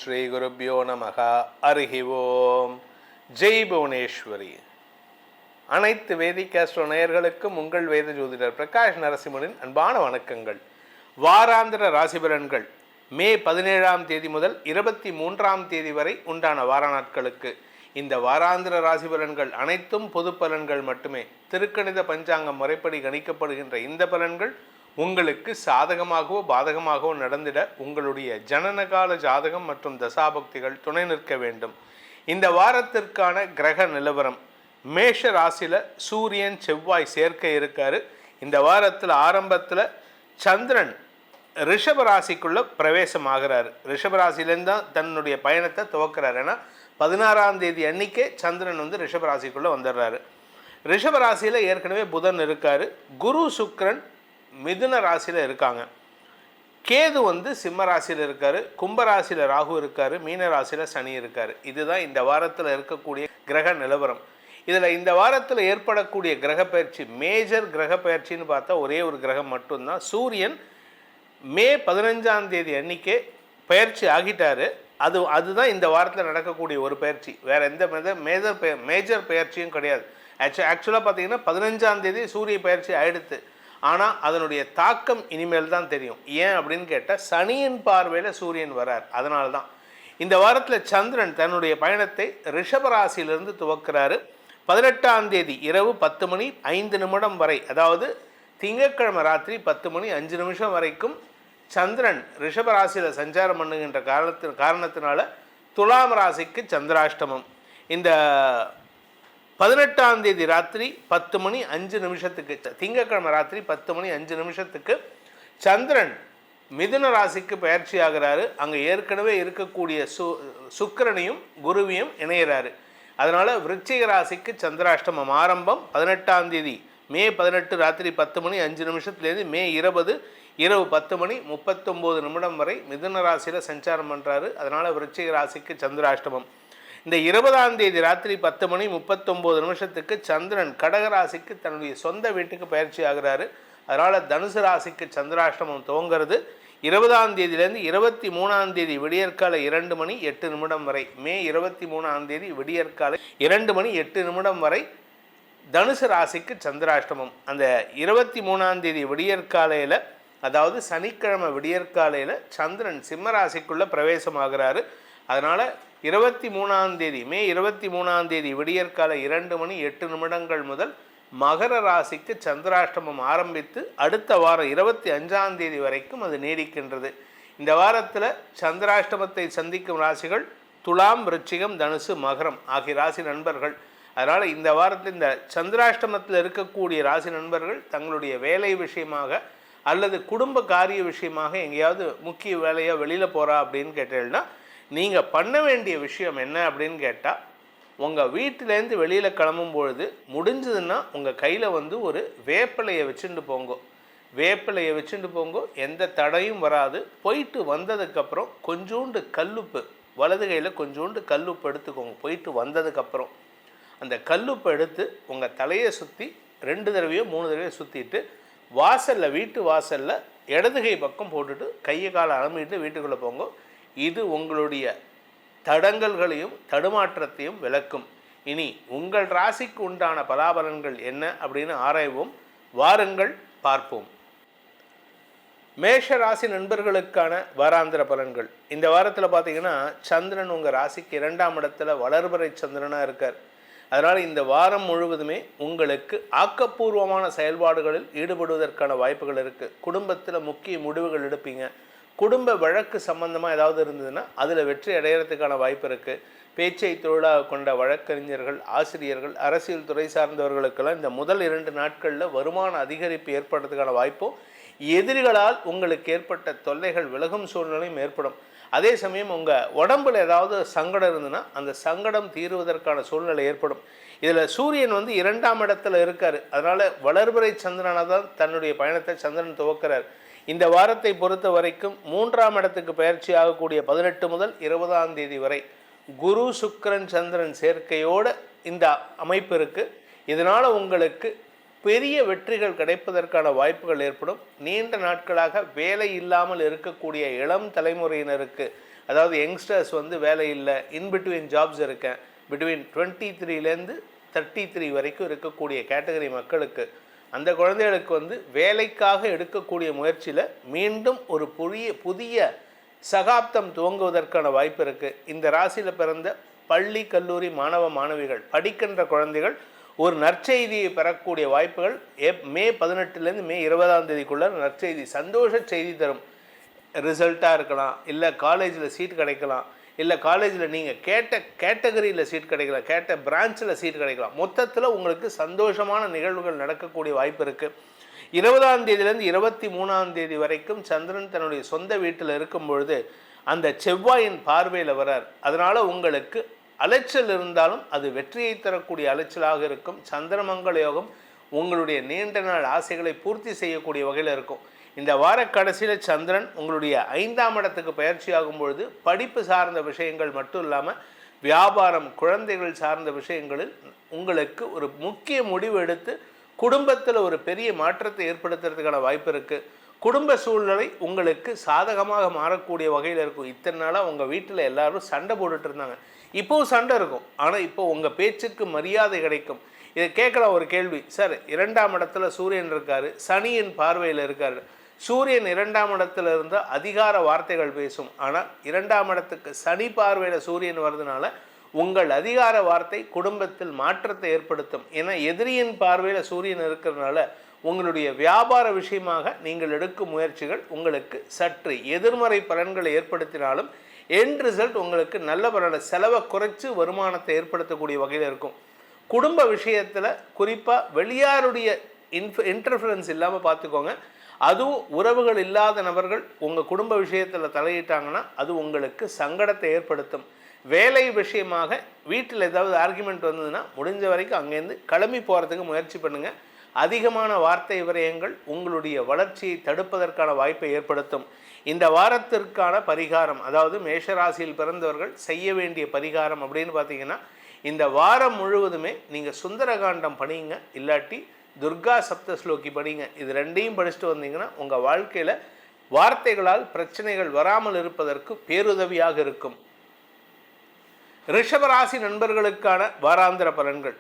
ஸ்ரீ குருப்யோ நமக. ஹரிஹி ஓம். ஜெய் புவனேஸ்வரி. அனைத்து வேதிக் ஆஸ்ட்ரோ நேயர்களுக்கும் உங்கள் வேத ஜோதிடர் பிரகாஷ் நரசிம்மனின் அன்பான வணக்கங்கள். வாராந்திர ராசிபலன்கள் மே 17ஆம் தேதி முதல் 23ஆம் தேதி வரை உண்டான வார நாட்களுக்கு. இந்த வாராந்திர ராசிபலன்கள் அனைத்தும் பொது பலன்கள் மட்டுமே. திருக்கணித பஞ்சாங்கம் முறைப்படி கணிக்கப்படுகின்ற இந்த பலன்கள் உங்களுக்கு சாதகமாகவோ பாதகமாகவோ நடந்திட உங்களுடைய ஜனனகால ஜாதகம் மற்றும் தசாபக்திகள் துணை நிற்க வேண்டும். இந்த வாரத்திற்கான கிரக நிலவரம்: மேஷ ராசியில் சூரியன் செவ்வாய் சேர்க்கை இருக்காரு. இந்த வாரத்தில் ஆரம்பத்தில் சந்திரன் ரிஷப ராசிக்குள்ள பிரவேசம் ஆகிறாரு. ரிஷபராசிலேருந்து தான் தன்னுடைய பயணத்தை துவக்கிறார். ஏன்னா 16ஆம் தேதி அன்னைக்கே சந்திரன் ரிஷபராசிக்குள்ளே வந்துடுறாரு. ரிஷபராசியில் ஏற்கனவே புதன் இருக்கார். குரு சுக்கிரன் மிதுன ராசியில் இருக்காங்க. கேது சிம்ம ராசியில் இருக்கார். கும்பராசியில் ராகு இருக்கார். மீன ராசியில் சனி இருக்கார். இதுதான் இந்த வாரத்தில் இருக்கக்கூடிய கிரக நிலவரம். இதில் இந்த வாரத்தில் ஏற்படக்கூடிய கிரக பயிற்சி, மேஜர் கிரக பயிற்சின்னு பார்த்தா ஒரே ஒரு கிரகம் மட்டும்தான். சூரியன் மே 15ஆம் தேதி அன்னைக்கே பயிற்சி ஆகிட்டார். அதுதான் இந்த வாரத்தில் நடக்கக்கூடிய ஒரு பயிற்சி. வேறு எந்த மேஜர் பயிற்சியும் கிடையாது. ஆக்சுவலாக பார்த்தீங்கன்னா 15ஆம் தேதி சூரிய பயிற்சி ஆயிடுத்து. ஆனால் அதனுடைய தாக்கம் இனிமேல் தான் தெரியும். ஏன் அப்படின்னு கேட்டால் சனியின் பார்வையில் சூரியன் வரார். அதனால தான் இந்த வாரத்தில் சந்திரன் தன்னுடைய பயணத்தை ரிஷபராசியிலிருந்து துவக்கிறாரு. 18ஆம் தேதி இரவு 10:05 வரை, அதாவது திங்கட்கிழமை ராத்திரி 10:05 வரைக்கும் சந்திரன் ரிஷபராசியில் சஞ்சாரம் பண்ணுகின்ற காரணத்தினால துலாம் ராசிக்கு சந்திராஷ்டமம். இந்த 18ஆம் தேதி ராத்திரி 10:05 திங்கட்கிழமை ராத்திரி 10:05 சந்திரன் மிதுன ராசிக்கு பயிற்சி ஆகிறாரு. அங்கே ஏற்கனவே இருக்கக்கூடிய சுக்கிரனையும் குருவையும் இணையிறாரு. அதனால் விருச்சிக ராசிக்கு சந்திராஷ்டமம் ஆரம்பம் 18ஆம் தேதி மே 18 ராத்திரி 10:05 மே 20 இரவு 10:39 வரை மிதுன ராசியில் சஞ்சாரம் பண்ணுறாரு. அதனால் விருச்சிக ராசிக்கு சந்திராஷ்டமம். இந்த 20ஆம் தேதி ராத்திரி 10:39 சந்திரன் கடகராசிக்கு தன்னுடைய சொந்த வீட்டுக்கு பயிற்சி ஆகிறாரு. அதனால் தனுசு ராசிக்கு சந்திராஷ்டமம் துவங்கிறது 20ஆம் தேதியிலேருந்து 23ஆம் தேதி விடியற்காலை 2:08 வரை. மே 23ஆம் தேதி விடியற்காலை 2:08 வரை தனுசு ராசிக்கு சந்திராஷ்டமம். அந்த 23ஆம் தேதி விடியற்காலையில், அதாவது சனிக்கிழமை விடியற்காலையில் சந்திரன் சிம்ம ராசிக்குள்ளே பிரவேசமாகிறாரு. அதனால் 23ஆம் தேதி மே 23ஆம் தேதி விடியற்காலை 2:08 முதல் மகர ராசிக்கு சந்திராஷ்டமம் ஆரம்பித்து அடுத்த வாரம் 25ஆம் தேதி வரைக்கும் அது நீடிக்கின்றது. இந்த வாரத்தில் சந்திராஷ்டமத்தை சந்திக்கும் ராசிகள் துலாம், விருச்சிகம், தனுசு, மகரம் ஆகிய ராசி நண்பர்கள். அதனால் இந்த வாரத்தில் இந்த சந்திராஷ்டமத்தில் இருக்கக்கூடிய ராசி நண்பர்கள் தங்களுடைய வேலை விஷயமாக அல்லது குடும்ப காரிய விஷயமாக எங்கேயாவது முக்கிய வேலையாக வெளியில் போகிறா அப்படின்னு கேட்டீங்கன்னா, நீங்கள் பண்ண வேண்டிய விஷயம் என்ன அப்படின்னு கேட்டால், உங்கள் வீட்டிலேருந்து வெளியில் கிளம்பும் பொழுது முடிஞ்சதுன்னா உங்கள் கையில் ஒரு வேப்பிலையை வச்சுட்டு போங்க. வேப்பிலையை வச்சுட்டு போங்க, எந்த தடையும் வராது. போயிட்டு வந்ததுக்கப்புறம் கொஞ்சோண்டு கல்லுப்பு, வலது கையில் கொஞ்சோண்டு கல்லுப்பு எடுத்துக்கோங்க. போயிட்டு வந்ததுக்கப்புறம் அந்த கல்லுப்பை எடுத்து உங்கள் தலையை சுற்றி 2 தடவையோ 3 தடவையோ சுற்றிட்டு வாசலில், வீட்டு வாசலில் இடது கை பக்கம் போட்டுட்டு கையை காலை அலம்பிட்டு வீட்டுக்குள்ளே போங்க. இது உங்களுடைய தடங்கல்களையும் தடுமாற்றத்தையும் விளக்கும். இனி உங்கள் ராசிக்கு உண்டான பலாபலன்கள் என்ன அப்படின்னு ஆராய்வோம். வாருங்கள் பார்ப்போம். மேஷ ராசி நண்பர்களுக்கான வாராந்திர பலன்கள். இந்த வாரத்தில் பார்த்தீங்கன்னா சந்திரன் உங்கள் ராசிக்கு 2ஆம் இடத்துல வளர்பிறை சந்திரனாக இருக்கார். அதனால் இந்த வாரம் முழுவதுமே உங்களுக்கு ஆக்கப்பூர்வமான செயல்பாடுகளில் ஈடுபடுவதற்கான வாய்ப்புகள் இருக்குது. குடும்பத்தில் முக்கிய முடிவுகள் எடுப்பீங்க. குடும்ப வழக்கு சம்பந்தமாக ஏதாவது இருந்ததுன்னா அதில் வெற்றி அடைகிறதுக்கான வாய்ப்பு இருக்குது. பேச்சை தொழிலாக கொண்ட வழக்கறிஞர்கள், ஆசிரியர்கள், அரசியல் துறை சார்ந்தவர்களுக்கெல்லாம் இந்த முதல் 2 நாட்களில் வருமான அதிகரிப்பு ஏற்படுறதுக்கான வாய்ப்பும், எதிரிகளால் உங்களுக்கு ஏற்பட்ட தொல்லைகள் விலகும் சூழ்நிலையும் ஏற்படும். அதே சமயம் உங்கள் உடம்பில் ஏதாவது சங்கடம் இருந்ததுன்னா அந்த சங்கடம் தீருவதற்கான சூழ்நிலை ஏற்படும். இதில் சூரியன் 2ஆம் இடத்துல இருக்கார். அதனால் வளர்பிறை சந்திரனாக தான் தன்னுடைய பயணத்தை சந்திரன் துவக்கிறார். இந்த வாரத்தை பொறுத்த வரைக்கும் 3ஆம் இடத்துக்கு பயிற்சி ஆகக்கூடிய 18 முதல் 20ஆம் தேதி வரை குரு சுக்கிரன் சந்திரன் சேர்க்கையோடு இந்த அமைப்பு இருக்குது. இதனால் உங்களுக்கு பெரிய வெற்றிகள் கிடைப்பதற்கான வாய்ப்புகள் ஏற்படும். நீண்ட நாட்களாக வேலை இல்லாமல் இருக்கக்கூடிய இளம் தலைமுறையினருக்கு, அதாவது யங்ஸ்டர்ஸ் வேலை இல்லை, இன்பிட்வீன் ஜாப்ஸ் இருக்கேன், பிட்வீன் 23லேருந்து 33 வரைக்கும் இருக்கக்கூடிய கேட்டகரி மக்களுக்கு, அந்த குழந்தைகளுக்கு வேலைக்காக எடுக்கக்கூடிய முயற்சியில் மீண்டும் ஒரு புதிய சகாப்தம் துவங்குவதற்கான வாய்ப்பு இருக்குது. இந்த ராசியில் பிறந்த பள்ளி கல்லூரி மாணவ மாணவிகள், படிக்கின்ற குழந்தைகள் ஒரு நற்செய்தியை பெறக்கூடிய வாய்ப்புகள் மே 18லேருந்து மே 20 நற்செய்தி, சந்தோஷ செய்தி தரும் ரிசல்ட்டாக இருக்கலாம், இல்லை காலேஜில் சீட் கிடைக்கலாம், இல்லை காலேஜில் நீங்கள் கேட்ட கேட்டகரியில் சீட் கிடைக்கலாம், கேட்ட பிரான்ச்சில் சீட் கிடைக்கலாம். மொத்தத்தில் உங்களுக்கு சந்தோஷமான நிகழ்வுகள் நடக்கக்கூடிய வாய்ப்பு இருக்குது. 20 23 வரைக்கும் சந்திரன் தன்னுடைய சொந்த வீட்டில் இருக்கும் பொழுது அந்த செவ்வாயின் பார்வையில் வரார். அதனால் உங்களுக்கு அலைச்சல் இருந்தாலும் அது வெற்றியை தரக்கூடிய அலைச்சலாக இருக்கும். சந்திரமங்கல யோகம் உங்களுடைய நீண்ட நாள் ஆசைகளை பூர்த்தி செய்யக்கூடிய வகையில் இருக்கும். இந்த வார கடைசியில் சந்திரன் உங்களுடைய 5ஆம் இடத்துக்கு பயிற்சியாகும் பொழுது படிப்பு சார்ந்த விஷயங்கள் மட்டும் இல்லாமல் வியாபாரம், குழந்தைகள் சார்ந்த விஷயங்களில் உங்களுக்கு ஒரு முக்கிய முடிவு எடுத்து குடும்பத்தில் ஒரு பெரிய மாற்றத்தை ஏற்படுத்துறதுக்கான வாய்ப்பு இருக்குது. குடும்ப சூழ்நிலை உங்களுக்கு சாதகமாக மாறக்கூடிய வகையில் இருக்கும். இத்தனை நாளாக உங்கள் வீட்டில் எல்லோரும் சண்டை போட்டுட்டு இருந்தாங்க, இப்போவும் சண்டை இருக்கும், ஆனால் இப்போ உங்கள் பேச்சுக்கு மரியாதை கிடைக்கும். இதை கேட்கலாம் ஒரு கேள்வி, சார் 2ஆம் இடத்துல சூரியன் இருக்கார், சனியின் பார்வையில் இருக்கார். சூரியன் 2ஆம் இடத்துல இருந்தால் அதிகார வார்த்தைகள் பேசும், ஆனால் 2ஆம் இடத்துக்கு சனி பார்வையில் சூரியன் வர்றதுனால உங்கள் அதிகார வார்த்தை குடும்பத்தில் மாற்றத்தை ஏற்படுத்தும். ஏன்னா எதிரியின் பார்வையில் சூரியன் இருக்கிறதுனால உங்களுடைய வியாபார விஷயமாக நீங்கள் எடுக்கும் முயற்சிகள் உங்களுக்கு சற்று எதிர்மறை பலன்களை ஏற்படுத்தினாலும் எண்ட் ரிசல்ட் உங்களுக்கு நல்ல பலனை, செலவை குறைச்சி வருமானத்தை ஏற்படுத்தக்கூடிய வகையில் இருக்கும். குடும்ப விஷயத்தில் குறிப்பாக வெளியாருடைய இன்டர்ஃபரன்ஸ் இல்லாமல் பார்த்துக்கோங்க. அதுவும் உறவுகள் இல்லாத நபர்கள் உங்கள் குடும்ப விஷயத்தில் தலையிட்டாங்கன்னா அது உங்களுக்கு சங்கடத்தை ஏற்படுத்தும். வேலை விஷயமாக வீட்டில் ஏதாவது ஆர்குமெண்ட் வந்ததுன்னா முடிஞ்ச வரைக்கும் அங்கேருந்து கிளம்பி போகிறதுக்கு முயற்சி பண்ணுங்கள். அதிகமான வார்த்தை விரயங்கள் உங்களுடைய வளர்ச்சியை தடுப்பதற்கான வாய்ப்பை ஏற்படுத்தும். இந்த வாரத்திற்கான பரிகாரம், அதாவது மேஷராசியில் பிறந்தவர்கள் செய்ய வேண்டிய பரிகாரம் அப்படின்னு பார்த்தீங்கன்னா, இந்த வாரம் முழுவதுமே நீங்கள் சுந்தரகாண்டம் படிங்க, இல்லாட்டி துர்கா சப்தஸ்லோகி படிங்க. இது ரெண்டையும் படிச்சுட்டு வந்தீங்கன்னா உங்கள் வாழ்க்கையில் வார்த்தைகளால் பிரச்சனைகள் வராமல் இருப்பதற்கு பேருதவியாக இருக்கும். ரிஷபராசி நண்பர்களுக்கான வாராந்திர பலன்கள்.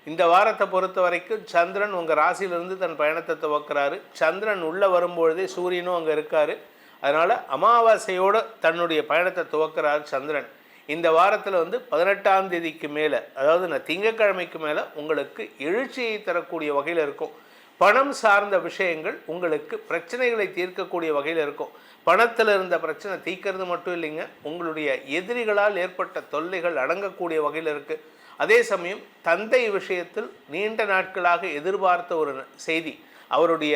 இந்த வாரத்தை பொறுத்த வரைக்கும் சந்திரன் உங்கள் ராசியிலிருந்து தன் பயணத்தை துவக்கிறாரு. சந்திரன் உள்ளே வரும்பொழுதே சூரியனும் அங்கே இருக்கார். அதனால் அமாவாசையோடு தன்னுடைய பயணத்தை துவக்கிறார் சந்திரன். இந்த வாரத்தில் 18ஆம் தேதிக்கு மேலே, அதாவது திங்கட்கிழமைக்கு மேலே உங்களுக்கு எழுச்சியை தரக்கூடிய வகையில் இருக்கும். பணம் சார்ந்த விஷயங்கள் உங்களுக்கு பிரச்சனைகளை தீர்க்கக்கூடிய வகையில் இருக்கும். பணத்தில் இருந்த பிரச்சனை தீர்க்கிறது மட்டும் இல்லைங்க, உங்களுடைய எதிரிகளால் ஏற்பட்ட தொல்லைகள் அடங்கக்கூடிய வகையில் இருக்குது. அதே சமயம் தந்தை விஷயத்தில் நீண்ட நாட்களாக எதிர்பார்த்த ஒரு செய்தி, அவருடைய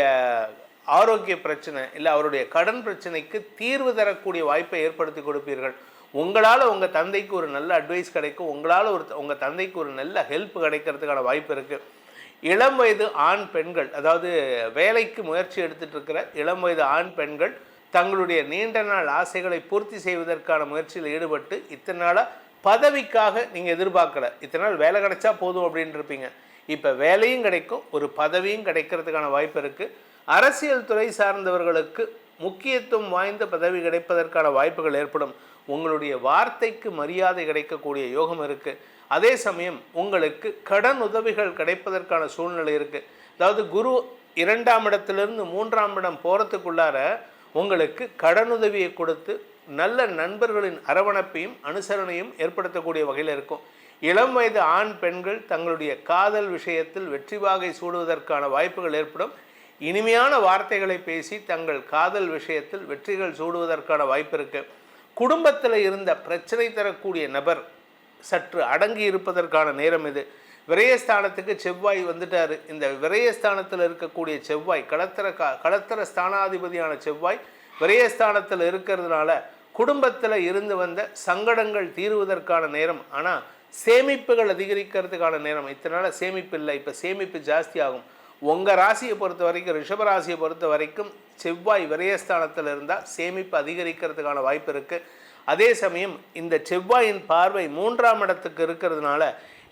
ஆரோக்கிய பிரச்சனை இல்லை அவருடைய கடன் பிரச்சனைக்கு தீர்வு தரக்கூடிய வாய்ப்பை ஏற்படுத்தி கொடுப்பீர்கள். உங்களால் உங்கள் தந்தைக்கு ஒரு நல்ல அட்வைஸ் கிடைக்கும், உங்களால் உங்கள் தந்தைக்கு ஒரு நல்ல ஹெல்ப் கிடைக்கிறதுக்கான வாய்ப்பு இருக்குது. இளம் வயது ஆண் பெண்கள், அதாவது வேலைக்கு முயற்சி எடுத்துகிட்டு இருக்கிற இளம் வயது ஆண் பெண்கள் தங்களுடைய நீண்ட நாள் ஆசைகளை பூர்த்தி செய்வதற்கான முயற்சியில் ஈடுபட்டு இத்தனை நாளாக பதவிக்காக நீங்கள் எதிர்பார்க்கல, இத்தனை நாள் வேலை கிடைச்சா போதும் அப்படின்னு இருப்பீங்க. இப்போ வேலையும் கிடைக்கும், ஒரு பதவியும் கிடைக்கிறதுக்கான வாய்ப்பு இருக்குது. அரசியல் துறை சார்ந்தவர்களுக்கு முக்கியத்துவம் வாய்ந்த பதவி கிடைப்பதற்கான வாய்ப்புகள் ஏற்படும். உங்களுடைய வார்த்தைக்கு மரியாதை கிடைக்கக்கூடிய யோகம் இருக்குது. அதே சமயம் உங்களுக்கு கடன் உதவிகள் கிடைப்பதற்கான சூழ்நிலை இருக்குது. அதாவது குரு 2ஆம் இடத்திலிருந்து 3ஆம் இடம் போகிறதுக்குள்ளார உங்களுக்கு கடனுதவியை கொடுத்து நல்ல நண்பர்களின் அரவணைப்பையும் அனுசரணையும் ஏற்படுத்தக்கூடிய வகையில் இருக்கும். இளம் வயது ஆண் பெண்கள் தங்களுடைய காதல் விஷயத்தில் வெற்றி வாகை சூடுவதற்கான வாய்ப்புகள் ஏற்படும். இனிமையான வார்த்தைகளை பேசி தங்கள் காதல் விஷயத்தில் வெற்றிகள் சூடுவதற்கான வாய்ப்பு இருக்குது. குடும்பத்தில் இருந்த பிரச்சனை தரக்கூடிய நபர் சற்று அடங்கி இருப்பதற்கான நேரம் இது. விரயஸ்தானத்துக்கு செவ்வாய் வந்துட்டார். இந்த விரயஸ்தானத்தில் இருக்கக்கூடிய செவ்வாய் களத்திர ஸ்தானாதிபதியான செவ்வாய் விரயஸ்தானத்தில் இருக்கிறதுனால குடும்பத்தில் இருந்து வந்த சங்கடங்கள் தீருவதற்கான நேரம். ஆனால் சேமிப்புகள் அதிகரிக்கிறதுக்கான நேரம். இத்தனால சேமிப்பு இல்லை, இப்போ சேமிப்பு ஜாஸ்தி ஆகும். உங்கள் ராசியை பொறுத்த வரைக்கும், ரிஷபராசியை பொறுத்த வரைக்கும் செவ்வாய் விரயஸ்தானத்தில் இருந்தால் சேமிப்பு அதிகரிக்கிறதுக்கான வாய்ப்பு இருக்குது. அதே சமயம் இந்த செவ்வாயின் பார்வை 3ஆம் இடத்துக்கு இருக்கிறதுனால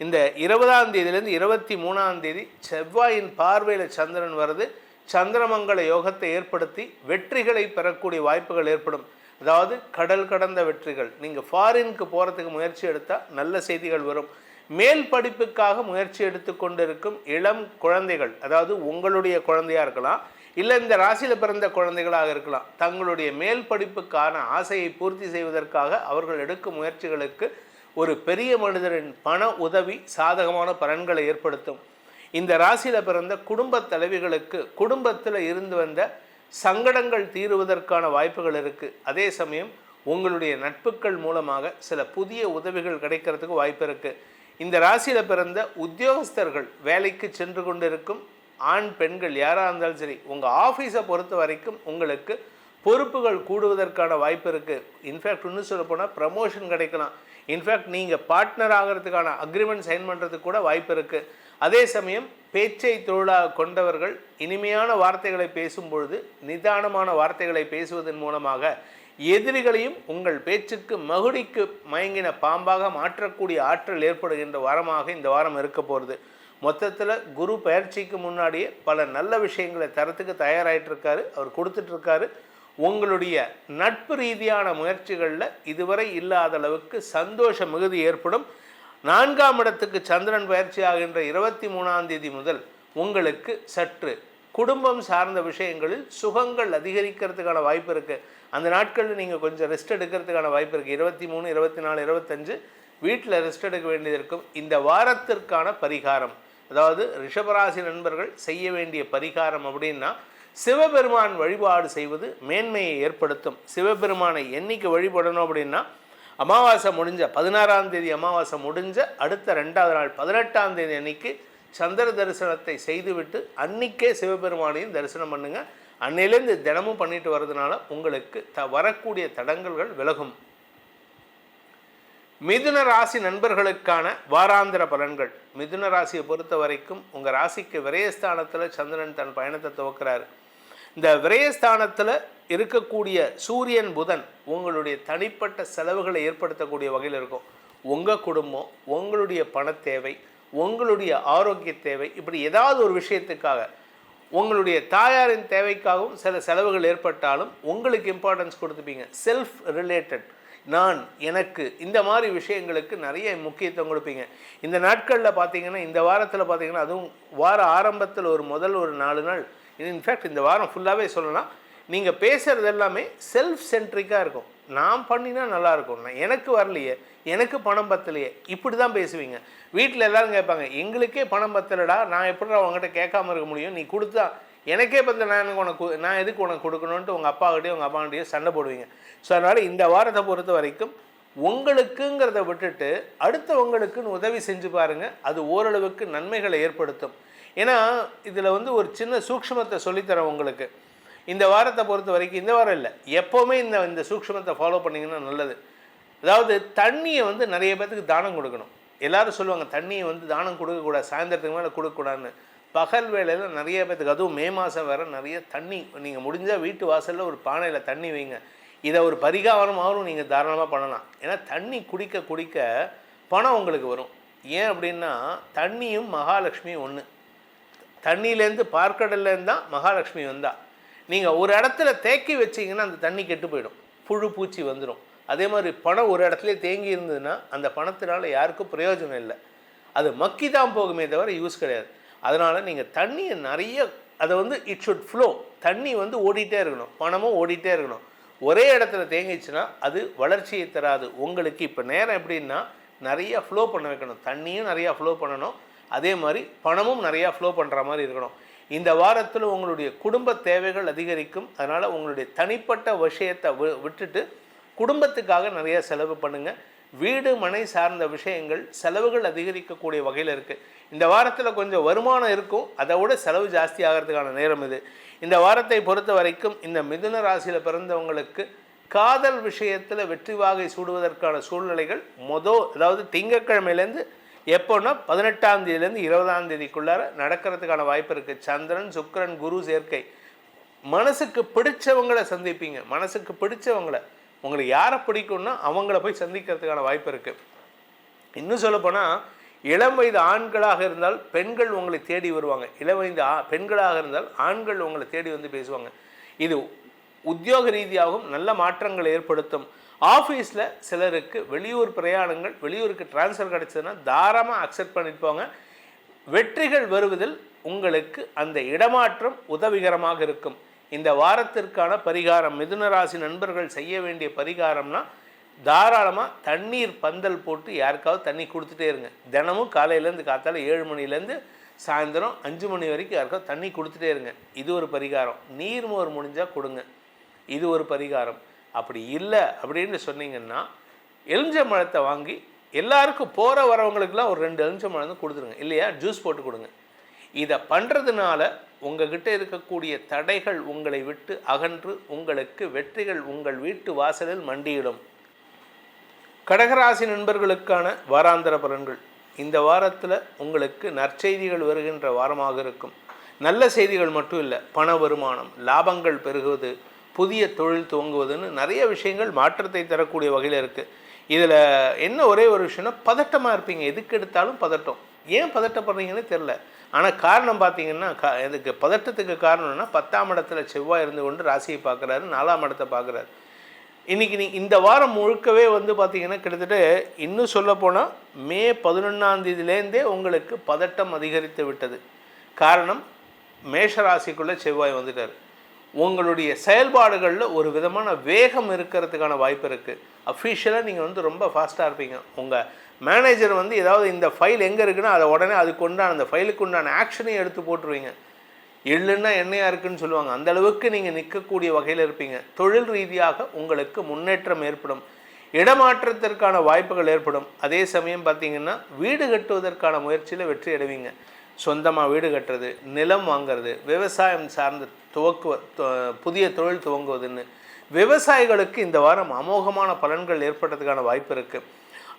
இந்த 20ஆம் தேதியிலேருந்து 23ஆம் தேதி செவ்வாயின் பார்வையில் சந்திரன் வருது. சந்திரமங்கல யோகத்தை ஏற்படுத்தி வெற்றிகளை பெறக்கூடிய வாய்ப்புகள் ஏற்படும். அதாவது கடல் கடந்த வெற்றிகள். நீங்கள் ஃபாரினுக்கு போகிறதுக்கு முயற்சி எடுத்தால் நல்ல செய்திகள் வரும். மேல் படிப்புக்காக முயற்சி எடுத்து கொண்டிருக்கும் இளம் குழந்தைகள், அதாவது உங்களுடைய குழந்தையாக இருக்கலாம், இல்லை இந்த ராசியில் பிறந்த குழந்தைகளாக இருக்கலாம், தங்களுடைய மேல் படிப்புக்கான ஆசையை பூர்த்தி செய்வதற்காக அவர்கள் எடுக்கும் முயற்சிகளுக்கு ஒரு பெரிய மனிதரின் பண உதவி சாதகமான பலன்களை ஏற்படுத்தும். இந்த ராசியில் பிறந்த குடும்ப தலைவிகளுக்கு குடும்பத்தில் இருந்து வந்த சங்கடங்கள் தீருவதற்கான வாய்ப்புகள் இருக்குது. அதே சமயம் உங்களுடைய நட்புகள் மூலமாக சில புதிய உதவிகள் கிடைக்கிறதுக்கு வாய்ப்பு இருக்குது. இந்த ராசியில் பிறந்த உத்தியோகஸ்தர்கள், வேலைக்கு சென்று கொண்டிருக்கும் ஆண் பெண்கள் யாராக இருந்தாலும் சரி, உங்கள் ஆஃபீஸை பொறுத்த வரைக்கும் உங்களுக்கு பொறுப்புகள் கூடுவதற்கான வாய்ப்பு இருக்குது. இன்ஃபேக்ட் இன்னும் சொல்லப்போனால் ப்ரமோஷன் கிடைக்கலாம். இன்ஃபேக்ட் நீங்கள் பார்ட்னர் ஆகிறதுக்கான அக்ரிமெண்ட் சைன் பண்ணுறதுக்கு கூட வாய்ப்பு இருக்குது. அதே சமயம் பேச்சை தொழிலாக கொண்டவர்கள் இனிமையான வார்த்தைகளை பேசும்பொழுது நிதானமான வார்த்தைகளை பேசுவதன் மூலமாக எதிரிகளையும் உங்கள் பேச்சுக்கு மகுடிக்கு மயங்கின பாம்பாக மாற்றக்கூடிய ஆற்றல் ஏற்படுகின்ற வாரமாக இந்த வாரம் இருக்க போகிறது. மொத்தத்தில் குரு பயிற்சிக்கு முன்னாடியே பல நல்ல விஷயங்களை தரத்துக்கு தயாராகிட்டுருக்காரு, அவர் கொடுத்துட்ருக்காரு. உங்களுடைய நட்பு ரீதியான முயற்சிகளில் இதுவரை இல்லாத அளவுக்கு சந்தோஷ மிகுதி ஏற்படும். 4ஆம் இடத்துக்கு சந்திரன் பயிற்சி ஆகின்ற 23ஆம் தேதி முதல் உங்களுக்கு சற்று குடும்பம் சார்ந்த விஷயங்களில் சுகங்கள் அதிகரிக்கிறதுக்கான வாய்ப்பு இருக்குது. அந்த நாட்களில் நீங்கள் கொஞ்சம் ரெஸ்ட் எடுக்கிறதுக்கான வாய்ப்பு இருக்குது. 23, 24, 25 வீட்டில் ரெஸ்ட் எடுக்க வேண்டியது இருக்கும். இந்த வாரத்திற்கான பரிகாரம், அதாவது ரிஷபராசி நண்பர்கள் செய்ய வேண்டிய பரிகாரம் அப்படின்னா, சிவபெருமான் வழிபாடு செய்வது மேன்மையை ஏற்படுத்தும். சிவபெருமானை என்னைக்கு வழிபடணும் அப்படின்னா, அமாவாசை முடிஞ்ச 16ஆம் தேதி அமாவாசை முடிஞ்ச அடுத்த 2வது நாள் 18ஆம் தேதி அன்னைக்கு சந்திர தரிசனத்தை செய்துவிட்டு அன்னைக்கே சிவபெருமானையும் தரிசனம் பண்ணுங்க. அன்னையிலேருந்து தினமும் பண்ணிட்டு வர்றதுனால உங்களுக்கு வரக்கூடிய தடங்கல்கள் விலகும். மிதுன ராசி நண்பர்களுக்கான வாராந்திர பலன்கள். மிதுன ராசியை பொறுத்த வரைக்கும் உங்கள் ராசிக்கு விரயஸ்தானத்தில் சந்திரன் தன் பயணத்தை துவக்கிறாரு. இந்த விரயஸ்தானத்தில் இருக்கக்கூடிய சூரியன் புதன் உங்களுடைய தனிப்பட்ட செலவுகளை ஏற்படுத்தக்கூடிய வகையில் இருக்கும். உங்கள் குடும்பம், உங்களுடைய பண தேவை, உங்களுடைய ஆரோக்கிய தேவை, இப்படி ஏதாவது ஒரு விஷயத்துக்காக, உங்களுடைய தாயாரின் தேவைக்காகவும் சில செலவுகள் ஏற்பட்டாலும் உங்களுக்கு இம்பார்ட்டன்ஸ் கொடுத்துப்பீங்க. செல்ஃப் ரிலேட்டட், நான், எனக்கு, இந்த மாதிரி விஷயங்களுக்கு நிறைய முக்கியத்துவம் கொடுப்பீங்க. இந்த நாட்களில் பார்த்தீங்கன்னா, இந்த வாரத்தில் பார்த்தீங்கன்னா, அதுவும் வார ஆரம்பத்தில் முதல் 4 நாள், இன்ஃபேக்ட் இந்த வாரம் ஃபுல்லாகவே சொல்லலாம், நீங்கள் பேசுகிறது எல்லாமே செல்ஃப் சென்ட்ரிக்காக இருக்கும். நான் பண்ணினா நல்லாயிருக்கும், எனக்கு வரலையே, எனக்கு பணம் பத்தலையே, இப்படி தான் பேசுவீங்க. வீட்டில் எல்லோரும் கேட்பாங்க, எங்களுக்கே பணம் பத்தலடா, நான் எப்படி அவங்ககிட்ட கேட்காம இருக்க முடியும், நீ கொடுத்தா எனக்கே பத்தல, நான் எதுக்கு உனக்கு கொடுக்கணுன்ட்டு உங்கள் அப்பாக்கிட்டையும் உங்கள் அம்மாக்கிட்டையும் சண்டை போடுவீங்க. ஸோ அதனால் இந்த வாரத்தை பொறுத்த வரைக்கும் உங்களுக்குங்கிறத விட்டுட்டு அடுத்தவங்களுக்குன்னு உதவி செஞ்சு பாருங்கள். அது ஓரளவுக்கு நன்மைகளை ஏற்படுத்தும். ஏன்னா இதில் ஒரு சின்ன சூக்ஷ்மத்தை சொல்லித்தரேன் உங்களுக்கு. இந்த வாரத்தை பொறுத்த வரைக்கும், இந்த வாரம் இல்லை, எப்போவுமே இந்த சூக்ஷ்மத்தை ஃபாலோ பண்ணிங்கன்னா நல்லது. அதாவது தண்ணியை நிறைய பேர்த்துக்கு தானம் கொடுக்கணும். எல்லோரும் சொல்லுவாங்க தண்ணியை தானம் கொடுக்கக்கூடாது, சாயந்தரத்துக்கு மேலே கொடுக்கக்கூடாதுன்னு. பகல் வேளையில் நிறைய பேர்த்துக்கு, அதுவும் மே மாதம் வேறு, நிறைய தண்ணி நீங்கள் முடிஞ்சால் வீட்டு வாசலில் ஒரு பானையில் தண்ணி வைங்க. இதை ஒரு பரிகாரமாகவும் நீங்கள் தாராளமாக பண்ணலாம். ஏன்னா தண்ணி குடிக்க குடிக்க பணம் உங்களுக்கு வரும். ஏன் அப்படின்னா தண்ணியும் மகாலட்சுமியும் ஒன்று. தண்ணியிலேருந்து பார்க்கடல்லேருந்து தான் மகாலட்சுமி வந்தால். நீங்கள் ஒரு இடத்துல தேக்கி வச்சிங்கன்னா அந்த தண்ணி கெட்டு போயிடும், புழு பூச்சி வந்துடும். அதே மாதிரி பணம் ஒரு இடத்துல தேங்கி இருந்ததுன்னா அந்த பணத்தினால யாருக்கும் பிரயோஜனம் இல்லை, அது மக்கி தான் போகுமே தவிர யூஸ் கிடையாது. அதனால் நீங்கள் தண்ணியை நிறைய, அதை இட் ஷுட் ஃப்ளோ, தண்ணி ஓடிட்டே இருக்கணும், பணமும் ஓடிட்டே இருக்கணும். ஒரே இடத்துல தேங்கிச்சுன்னா அது வளர்ச்சியை தராது. உங்களுக்கு இப்போ நேரம் எப்படின்னா நிறையா ஃப்ளோ பண்ண வைக்கணும், தண்ணியும் நிறையா ஃப்ளோ பண்ணணும், அதே மாதிரி பணமும் நிறையா ஃப்ளோ பண்ணுற மாதிரி இருக்கணும். இந்த வாரத்தில் உங்களுடைய குடும்ப தேவைகள் அதிகரிக்கும். அதனால் உங்களுடைய தனிப்பட்ட விஷயத்தை விட்டுட்டு குடும்பத்துக்காக நிறையா செலவு பண்ணுங்கள். வீடு மனை சார்ந்த விஷயங்கள் செலவுகள் அதிகரிக்கக்கூடிய வகையில் இருக்குது. இந்த வாரத்தில் கொஞ்சம் வருமானம் இருக்கும், அதை விட செலவு ஜாஸ்தி ஆகிறதுக்கான நேரம் இது. இந்த வாரத்தை பொறுத்த வரைக்கும் இந்த மிதுன ராசியில் பிறந்தவங்களுக்கு காதல் விஷயத்தில் வெற்றி வாகை சூடுவதற்கான சூழ்நிலைகள் அதாவது திங்கட்கிழமையிலேருந்து எப்போன்னா 18ஆம் தேதியிலேருந்து 20ஆம் தேதிக்குள்ளார நடக்கிறதுக்கான வாய்ப்பு இருக்குது. சந்திரன், சுக்கிரன், குரு சேர்க்கை. மனசுக்கு பிடிச்சவங்களை சந்திப்பீங்க. மனசுக்கு பிடிச்சவங்களை, உங்களுக்கு யாரை பிடிக்கும்னா அவங்கள போய் சந்திக்கிறதுக்கான வாய்ப்பு இருக்குது. இன்னும் சொல்லப்போனால் இளம் வயது ஆண்களாக இருந்தால் பெண்கள் உங்களை தேடி வருவாங்க, இளம் வயது பெண்களாக இருந்தால் ஆண்கள் உங்களை தேடி வந்து பேசுவாங்க. இது உத்தியோக ரீதியாகவும் நல்ல மாற்றங்கள் ஏற்படுத்தும். ஆஃபீஸில் சிலருக்கு வெளியூர் பிரயாணங்கள், வெளியூருக்கு டிரான்ஸ்ஃபர் கிடைச்சதுன்னா தாராளமாக அக்செப்ட் பண்ணிட்டு வெற்றிகள் வருவதில் உங்களுக்கு அந்த இடமாற்றம் உதவிகரமாக இருக்கும். இந்த வாரத்திற்கான பரிகாரம், மிதுன ராசி நண்பர்கள் செய்ய வேண்டிய பரிகாரம்னா தாராளமாக தண்ணீர் பந்தல் போட்டு யாருக்காவது தண்ணி கொடுத்துட்டே இருங்க. தினமும் காலையிலேருந்து காத்தால 7 மணிலேருந்து சாயந்தரம் 5 மணி வரைக்கும் யாருக்காவது தண்ணி கொடுத்துட்டே இருங்க. இது ஒரு பரிகாரம். நீர்மோர் முடிஞ்சால் கொடுங்க, இது ஒரு பரிகாரம். அப்படி இல்லை அப்படின்னு சொன்னீங்கன்னா எலுமிச்சம்பழத்தை வாங்கி எல்லாருக்கும் போகிற வரவங்களுக்கெல்லாம் ஒரு 2 எலுமிச்சம்பழம் கொடுத்துருங்க, இல்லையா ஜூஸ் போட்டு கொடுங்க. இதை பண்ணுறதுனால உங்ககிட்ட இருக்கக்கூடிய தடைகள் உங்களை விட்டு அகன்று உங்களுக்கு வெற்றிகள் உங்கள் வீட்டு வாசலில் மண்டியிடும். கடகராசி நண்பர்களுக்கான வாராந்திர பலன்கள். இந்த வாரத்தில் உங்களுக்கு நற்செய்திகள் வருகின்ற வாரமாக இருக்கும். நல்ல செய்திகள் மட்டும் இல்லை, பண வருமானம், லாபங்கள் பெருகுவது, புதிய தொழில் துவங்குவதுன்னு நிறைய விஷயங்கள் மாற்றத்தை தரக்கூடிய வகையில் இருக்குது. இதில் என்ன ஒரே ஒரு விஷயம்னா பதட்டமாக இருப்பீங்க, எதுக்கு எடுத்தாலும் பதட்டம். ஏன் பதட்டப்படுறீங்கன்னு தெரில. ஆனால் காரணம் பார்த்தீங்கன்னா இதுக்கு பதட்டத்துக்கு காரணம்னா 10ஆம் இடத்துல செவ்வாய் இருந்து கொண்டு ராசியை பார்க்குறாரு, 4ஆம் இடத்தை பார்க்குறாரு. இன்றைக்கி இந்த வாரம் முழுக்கவே வந்து பார்த்திங்கன்னா கிட்டத்தட்ட இன்னும் சொல்லப்போனால் மே 11ஆம் தேதியிலேருந்தே உங்களுக்கு பதட்டம் அதிகரித்து விட்டது. காரணம், மேஷராசிக்குள்ளே செவ்வாய் வந்துட்டார். உங்களுடைய செயல்பாடுகளில் ஒரு விதமான வேகம் இருக்கிறதுக்கான வாய்ப்பு இருக்குது. அஃபிஷியலாக நீங்கள் வந்து ரொம்ப ஃபாஸ்ட்டாக இருப்பீங்க. உங்கள் மேனேஜர் வந்து ஏதாவது இந்த ஃபைல் எங்கே இருக்குன்னா அதை உடனே அதுக்கு உண்டான அந்த ஃபைலுக்கு உண்டான ஆக்ஷனையும் எடுத்து போட்டுருவீங்க. எள்ளுன்னா எண்ணெயாக இருக்குன்னு சொல்லுவாங்க, அந்த அளவுக்கு நீங்கள் நிற்கக்கூடிய வகையில் இருப்பீங்க. தொழில் ரீதியாக உங்களுக்கு முன்னேற்றம் ஏற்படும், இடமாற்றத்திற்கான வாய்ப்புகள் ஏற்படும். அதே சமயம் பார்த்திங்கன்னா வீடு கட்டுவதற்கான முயற்சியில் வெற்றி அடைவீங்க. சொந்தமாக வீடு கட்டுறது, நிலம் வாங்கிறது, விவசாயம் சார்ந்த புதிய தொழில் துவங்குவதுன்னு விவசாயிகளுக்கு இந்த வாரம் அமோகமான பலன்கள் ஏற்படுறதுக்கான வாய்ப்பு இருக்குது.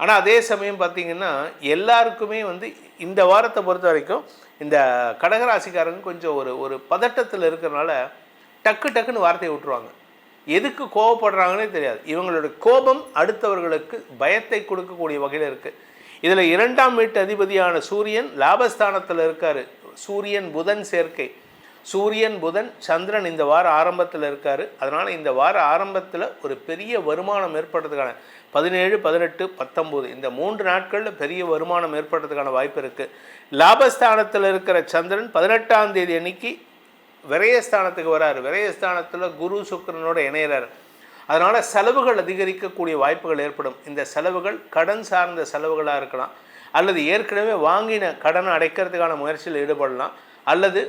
ஆனால் அதே சமயம் பார்த்திங்கன்னா எல்லாருக்குமே வந்து இந்த வாரத்தை பொறுத்த வரைக்கும் இந்த கடகராசிக்காரங்க கொஞ்சம் ஒரு பதட்டத்தில் இருக்கிறனால டக்குன்னு வார்த்தையை விட்டுருவாங்க. எதுக்கு கோபப்படுறாங்கன்னே தெரியாது. இவங்களோட கோபம் அடுத்தவர்களுக்கு பயத்தை கொடுக்கக்கூடிய வகையில் இருக்குது. இதில் 2ஆம் வீட்டு அதிபதியான சூரியன் லாபஸ்தானத்தில் இருக்கார். சூரியன் புதன் சேர்க்கை, சூரியன் புதன் சந்திரன் இந்த வார ஆரம்பத்தில் இருக்கார். அதனால் இந்த வார ஆரம்பத்தில் ஒரு பெரிய வருமானம் ஏற்படுறதுக்கான 17, 18, 19 இந்த 3 நாட்களில் பெரிய வருமானம் ஏற்படுறதுக்கான வாய்ப்பு இருக்குது. லாபஸ்தானத்தில் இருக்கிற சந்திரன் 18ஆம் தேதி அன்னைக்கு விரயஸ்தானத்துக்கு வராரு. விரயஸ்தானத்தில் குரு சுக்கிரனோட இணையிறார். அதனால் செலவுகள் அதிகரிக்கக்கூடிய வாய்ப்புகள் ஏற்படும். இந்த செலவுகள் கடன் சார்ந்த செலவுகளாக இருக்கலாம், அல்லது ஏற்கனவே வாங்கின கடனை அடைக்கிறதுக்கான முயற்சியில் ஈடுபடலாம், அல்லது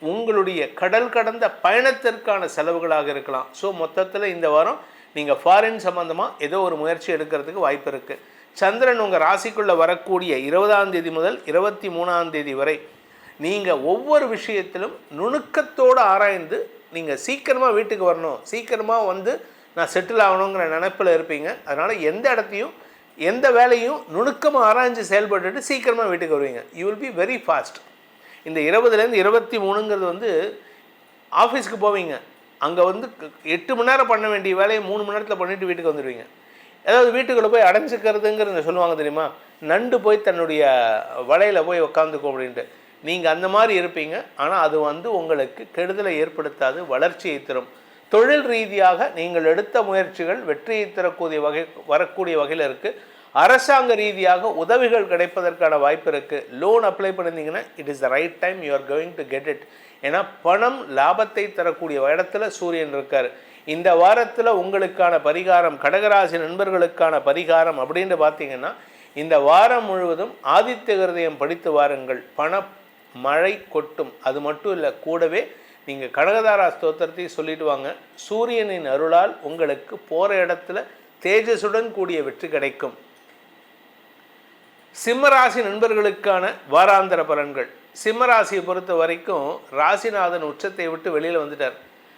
உங்களுடைய கடல் கடந்த பயணத்திற்கான செலவுகளாக இருக்கலாம். ஸோ மொத்தத்தில் இந்த வாரம் நீங்கள் ஃபாரின் சம்மந்தமாக ஏதோ ஒரு முயற்சி எடுக்கிறதுக்கு வாய்ப்பு இருக்குது. சந்திரன் உங்கள் ராசிக்குள்ளே வரக்கூடிய 20ஆம் தேதி முதல் 23ஆம் தேதி வரை நீங்கள் ஒவ்வொரு விஷயத்திலும் நுணுக்கத்தோடு ஆராய்ந்து நீங்கள் சீக்கிரமாக வீட்டுக்கு வரணும், சீக்கிரமாக வந்து நான் செட்டில் ஆகணுங்கிற நினைப்பில் இருப்பீங்க. அதனால் எந்த இடத்தையும் எந்த வேலையும் நுணுக்கமாக ஆராய்ஞ்சு செயல்பட்டுட்டு சீக்கிரமாக வீட்டுக்கு வருவீங்க. You will be very fast. இந்த 20லேருந்து 23ங்கிறது வந்து ஆஃபீஸ்க்கு போவீங்க, அங்கே வந்து 8 மணி நேரம் பண்ண வேண்டிய வேலையை 3 மணி நேரத்தில் பண்ணிவிட்டு வீட்டுக்கு வந்துடுவீங்க. ஏதாவது வீட்டுக்குள்ளே போய் அடைஞ்சிக்கிறதுங்கிறத சொல்லுவாங்க தெரியுமா, நண்டு போய் தன்னுடைய வலையில் போய் உட்காந்துக்கும் அப்படின்ட்டு. நீங்கள் அந்த மாதிரி இருப்பீங்க. ஆனால் அது வந்து உங்களுக்கு கெடுதலை ஏற்படுத்தாது, வளர்ச்சியை தரும். தொழில் ரீதியாக நீங்கள் எடுத்த முயற்சிகள் வெற்றியை தரக்கூடிய வரக்கூடிய வகையில் இருக்குது. அரசாங்க ரீதியாக உதவிகள் கிடைப்பதற்கான வாய்ப்பு இருக்குது. லோன் அப்ளை பண்ணியிருந்தீங்கன்னா it is the right time, you are going to get it. ஏன்னா பணம் லாபத்தை தரக்கூடிய இடத்துல சூரியன் இருக்கார். இந்த வாரத்தில் உங்களுக்கான பரிகாரம், கடகராசி நண்பர்களுக்கான பரிகாரம் அப்படின்னு பார்த்தீங்கன்னா இந்த வாரம் முழுவதும் ஆதித்ய ஹிருதயம் படித்து வாருங்கள். பண மழை கொட்டும். அது மட்டும் இல்லை, கூடவே நீங்கள் கனகதாரா ஸ்தோத்திரத்தையும் சொல்லிட்டு வாங்க. சூரியனின் அருளால் உங்களுக்கு போகிற இடத்துல தேஜஸுடன் கூடிய வெற்றி கிடைக்கும். சிம்மராசி நண்பர்களுக்கான வாராந்திர பலன்கள். சிம்மராசியை பொறுத்த வரைக்கும் ராசிநாதன் உச்சத்தை விட்டு வெளியில் வந்துட்டார்.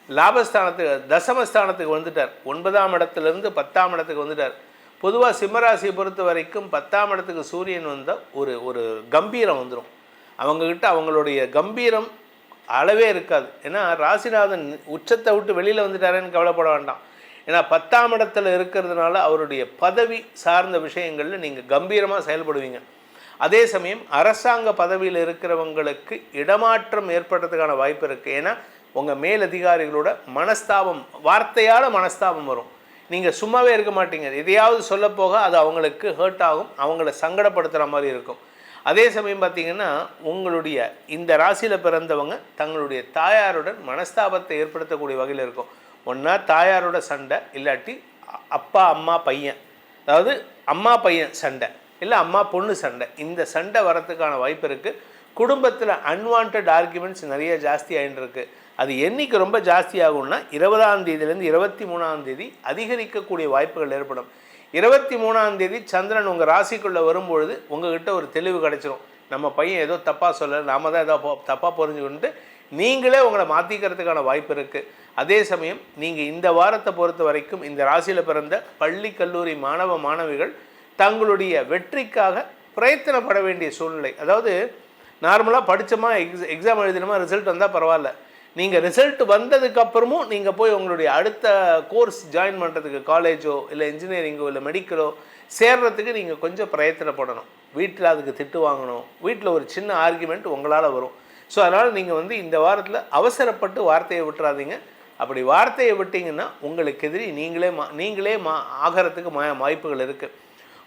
லாபஸ்தானத்துக்கு தசமஸ்தானத்துக்கு வந்துட்டார். 9ஆம் இடத்துலேருந்து 10ஆம் இடத்துக்கு வந்துட்டார். பொதுவாக சிம்மராசியை பொறுத்த வரைக்கும் 10ஆம் இடத்துக்கு சூரியன் வந்தால் ஒரு கம்பீரம் வந்துடும். அவங்கக்கிட்ட அவங்களுடைய கம்பீரம் அளவே இருக்காது. ஏன்னா ராசிநாதன் உச்சத்தை விட்டு வெளியில் வந்துட்டாரேன்னு கவலைப்பட வேண்டாம். ஏன்னா 10ஆம் இடத்துல இருக்கிறதுனால அவருடைய பதவி சார்ந்த விஷயங்களில் நீங்கள் கம்பீரமாக செயல்படுவீங்க. அதே சமயம் அரசாங்க பதவியில் இருக்கிறவங்களுக்கு இடமாற்றம் ஏற்படுறதுக்கான வாய்ப்பு இருக்குது. ஏன்னா உங்கள் மேலதிகாரிகளோட மனஸ்தாபம், வார்த்தையால் மனஸ்தாபம் வரும். நீங்கள் சும்மாவே இருக்க மாட்டீங்க, எதையாவது சொல்ல போக அது அவங்களுக்கு ஹர்ட் ஆகும், அவங்கள சங்கடப்படுத்துகிற மாதிரி இருக்கும். அதே சமயம் பார்த்திங்கன்னா உங்களுடைய இந்த ராசியில் பிறந்தவங்க தங்களுடைய தாயாருடன் மனஸ்தாபத்தை ஏற்படுத்தக்கூடிய வகையில் இருக்கும். ஒன்றா தாயாரோட சண்டை, இல்லாட்டி அப்பா அம்மா பையன், அதாவது அம்மா பையன் சண்டை, இல்லை அம்மா பொண்ணு சண்டை. இந்த சண்டை வரத்துக்கான வாய்ப்பு இருக்குது. குடும்பத்தில் அன்வான்ட் ஆர்குமெண்ட்ஸ் நிறைய ஜாஸ்தி ஆகிட்டு இருக்கு. அது என்றைக்கு ரொம்ப ஜாஸ்தி ஆகும்னா 20ஆம் தேதியிலேருந்து 23ஆம் தேதி அதிகரிக்கக்கூடிய வாய்ப்புகள் ஏற்படும். 23ஆம் தேதி சந்திரன் உங்கள் ராசிக்குள்ளே வரும்பொழுது உங்கள்கிட்ட ஒரு தெளிவு கிடச்சிரும். நம்ம பையன் ஏதோ தப்பாக சொல்ல, நாம தான் ஏதோ தப்பாக புரிஞ்சுக்கிட்டு நீங்களே உங்களை மாற்றிக்கிறதுக்கான வாய்ப்பு இருக்குது. அதே சமயம் நீங்கள் இந்த வாரத்தை பொறுத்த வரைக்கும் இந்த ராசியில் பிறந்த பள்ளி கல்லூரி மாணவ மாணவிகள் தங்களுடைய வெற்றிக்காக பிரயத்தனப்பட வேண்டிய சூழ்நிலை. அதாவது நார்மலாக படித்தோமா, எக்ஸாம் எழுதினோமா, ரிசல்ட் வந்தால் பரவாயில்ல. நீங்கள் ரிசல்ட் வந்ததுக்கப்புறமும் நீங்கள் போய் உங்களுடைய அடுத்த கோர்ஸ் ஜாயின் பண்ணுறதுக்கு, காலேஜோ இல்லை இன்ஜினியரிங்கோ இல்லை மெடிக்கலோ சேர்றதுக்கு நீங்கள் கொஞ்சம் பிரயத்தனப்படணும். வீட்டில் அதுக்கு திட்டு வாங்கணும், வீட்டில் ஒரு சின்ன ஆர்குமெண்ட் உங்களால் வரும். ஸோ அதனால் நீங்கள் இந்த வாரத்தில் அவசரப்பட்டு வார்த்தையை விட்டுறாதீங்க. அப்படி வார்த்தையை விட்டிங்கன்னா உங்களுக்கு எதிரி நீங்களே ஆகிறதுக்கு வாய்ப்புகள் இருக்குது.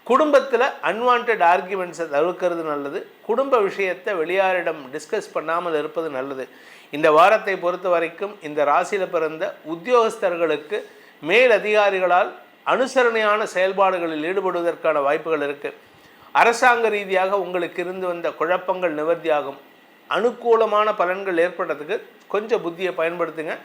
குடும்பத்தில் அன்வான்ட் ஆர்குமெண்ட்ஸை தவிர்க்கிறது நல்லது. குடும்ப விஷயத்தை வெளியாரிடம் டிஸ்கஸ் பண்ணாமல் இருப்பது நல்லது. இந்த வாரத்தை பொறுத்த வரைக்கும் இந்த ராசியில் பிறந்த உத்தியோகஸ்தர்களுக்கு மேல் அதிகாரிகளால் அனுசரணையான செயல்பாடுகளில் ஈடுபடுவதற்கான வாய்ப்புகள் இருக்குது. அரசாங்க ரீதியாக உங்களுக்கு இருந்து வந்த குழப்பங்கள் நிவர்த்தியாகும். அனுகூலமான பலன்கள் ஏற்படுறதுக்கு கொஞ்சம் புத்தியை பயன்படுத்துங்க.